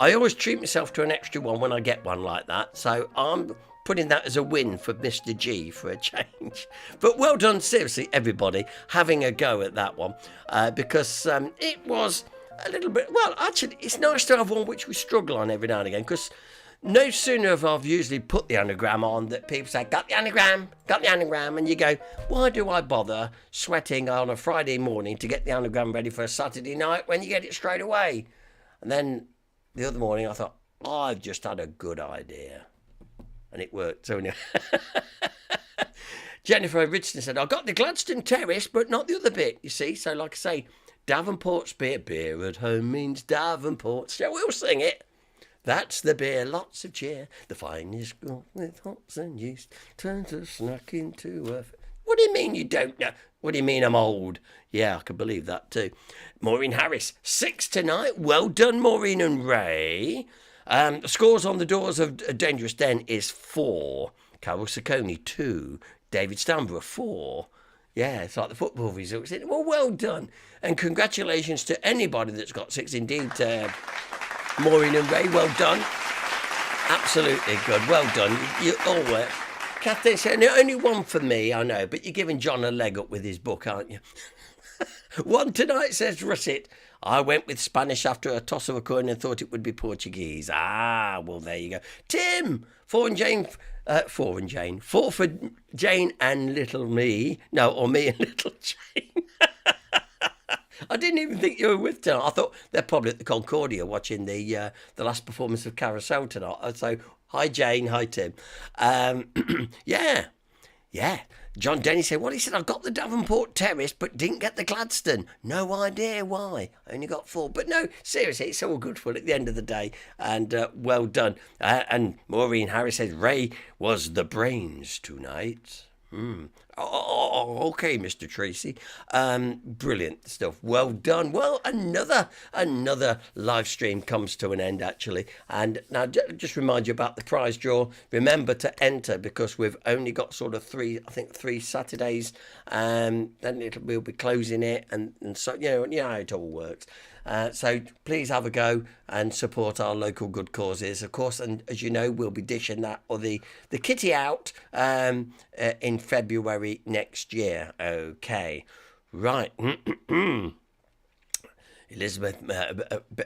I always treat myself to an extra one when I get one like that, so I'm putting that as a win for Mr. G for a change. But well done, seriously, everybody, having a go at that one, because it was a little bit, well, actually, it's nice to have one which we struggle on every now and again, because no sooner have I've usually put the anagram on that people say, got the anagram, and you go, why do I bother sweating on a Friday morning to get the anagram ready for a Saturday night when you get it straight away? And then the other morning I thought, I've just had a good idea. And it worked. So anyway. Jennifer Richardson said, I got the Gladstone Terrace, but not the other bit, you see. So like I say, Davenport's beer. Beer at home means Davenport. So we'll sing it. That's the beer, lots of cheer. The finest girl with hops and yeast turns a snack into a... What do you mean you don't know? What do you mean I'm old? Yeah, I can believe that too. Maureen Harris, 6 tonight. Well done, Maureen and Ray. The scores on the doors of Dangerous Den is 4. Carol Saccone, 2. David Stamborough, 4. Yeah, it's like the football results. Well done. And congratulations to anybody that's got 6 indeed. Maureen and Ray, well done. Absolutely good. Well done. You all work. Kathleen said, only one for me, I know, but you're giving John a leg up with his book, aren't you? One tonight, says Russet. I went with Spanish after a toss of a coin and thought it would be Portuguese. Ah, well, there you go. Tim, 4 for Jane and little me. No, or me and little Jane. I didn't even think you were with tonight. I thought they're probably at the Concordia watching the last performance of Carousel tonight. So, hi Jane, hi Tim. Yeah. John Denny said, well, he said, I got the Davenport Terrace, but didn't get the Gladstone. No idea why. I only got 4. But no, seriously, it's all good fun at the end of the day. And well done. And Maureen Harris said, Ray was the brains tonight. Oh, okay, Mr. Tracy. Brilliant stuff. Well done. Well, another live stream comes to an end, actually. And now, just remind you about the prize draw. Remember to enter, because we've only got sort of 3 Saturdays. Then we'll be closing it, and so you know how it all works. So please have a go and support our local good causes, of course. And as you know, we'll be dishing that or the kitty out in February next year. Okay, right. Elizabeth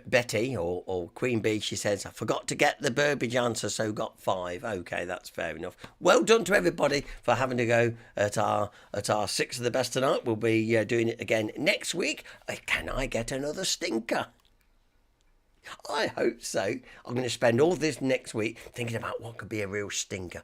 Betty or Queen Bee, she says, I forgot to get the Burbage answer, so got 5. Okay, that's fair enough. Well done to everybody for having to go at our 6 of the best tonight. We'll be doing it again next week. Can I get another stinker? I hope so. I'm going to spend all this next week thinking about what could be a real stinker.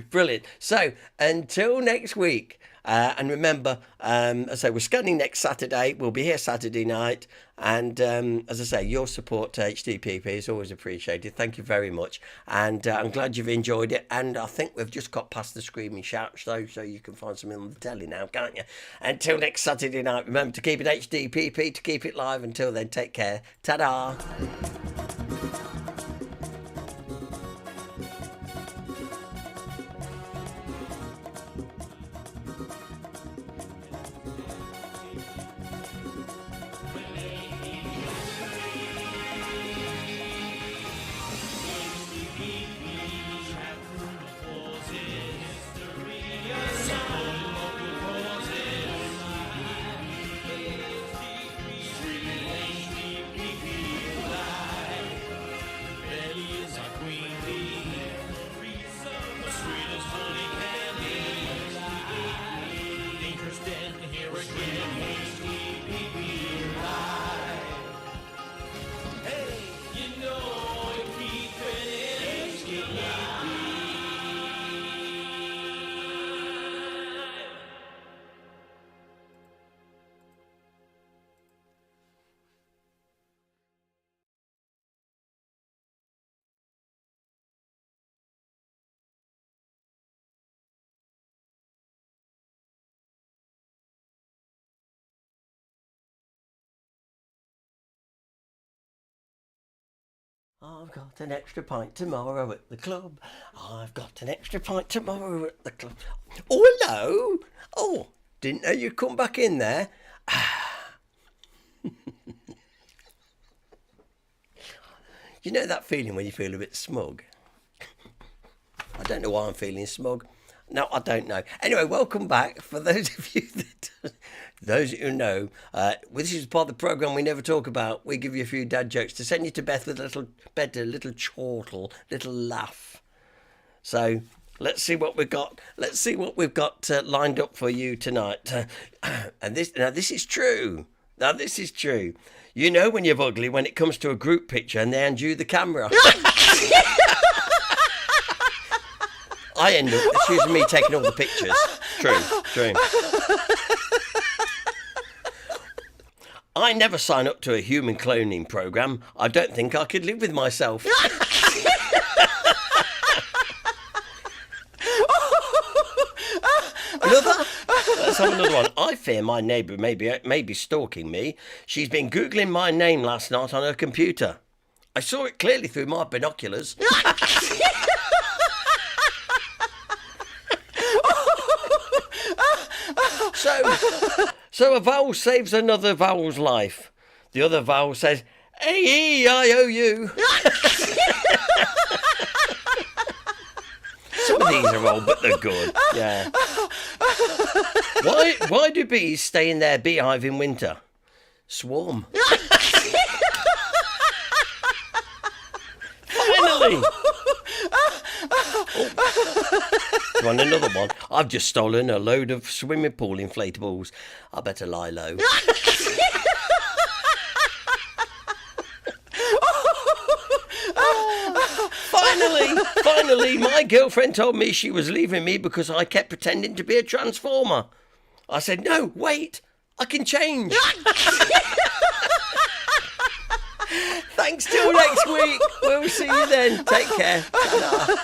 Brilliant. So until next week, and remember, as I say, we're scanning next Saturday. We'll be here Saturday night. And as I say, your support to HDPP is always appreciated. Thank you very much. And I'm glad you've enjoyed it. And I think we've just got past the screaming shouts, though, so you can find something on the telly now, can't you? Until next Saturday night, remember to keep it HDPP, to keep it live. Until then, take care. Ta-da. I've got an extra pint tomorrow at the club. I've got an extra pint tomorrow at the club. Oh, hello. Oh, didn't know you'd come back in there. You know that feeling when you feel a bit smug? I don't know why I'm feeling smug. No, I don't know. Anyway, welcome back. For those of you who know, this is part of the programme we never talk about. We give you a few dad jokes to send you to bed with a little chortle, little laugh. So let's see what we've got. Let's see what we've got lined up for you tonight. And this is true. Now this is true. You know when you're ugly when it comes to a group picture and they hand you the camera. I end up choosing me taking all the pictures. True. I never sign up to a human cloning program. I don't think I could live with myself. Let's have another one. I fear my neighbour may be stalking me. She's been Googling my name last night on her computer. I saw it clearly through my binoculars. So a vowel saves another vowel's life. The other vowel says, A-E-I-O-U. Some of these are old, but they're good. Yeah. Why do bees stay in their beehive in winter? Swarm. Finally! You want another one? I've just stolen a load of swimming pool inflatables. I better lie low. Finally, my girlfriend told me she was leaving me because I kept pretending to be a transformer. I said, no, wait, I can change. Thanks till next week. We'll see you then. Take care. Ta-da.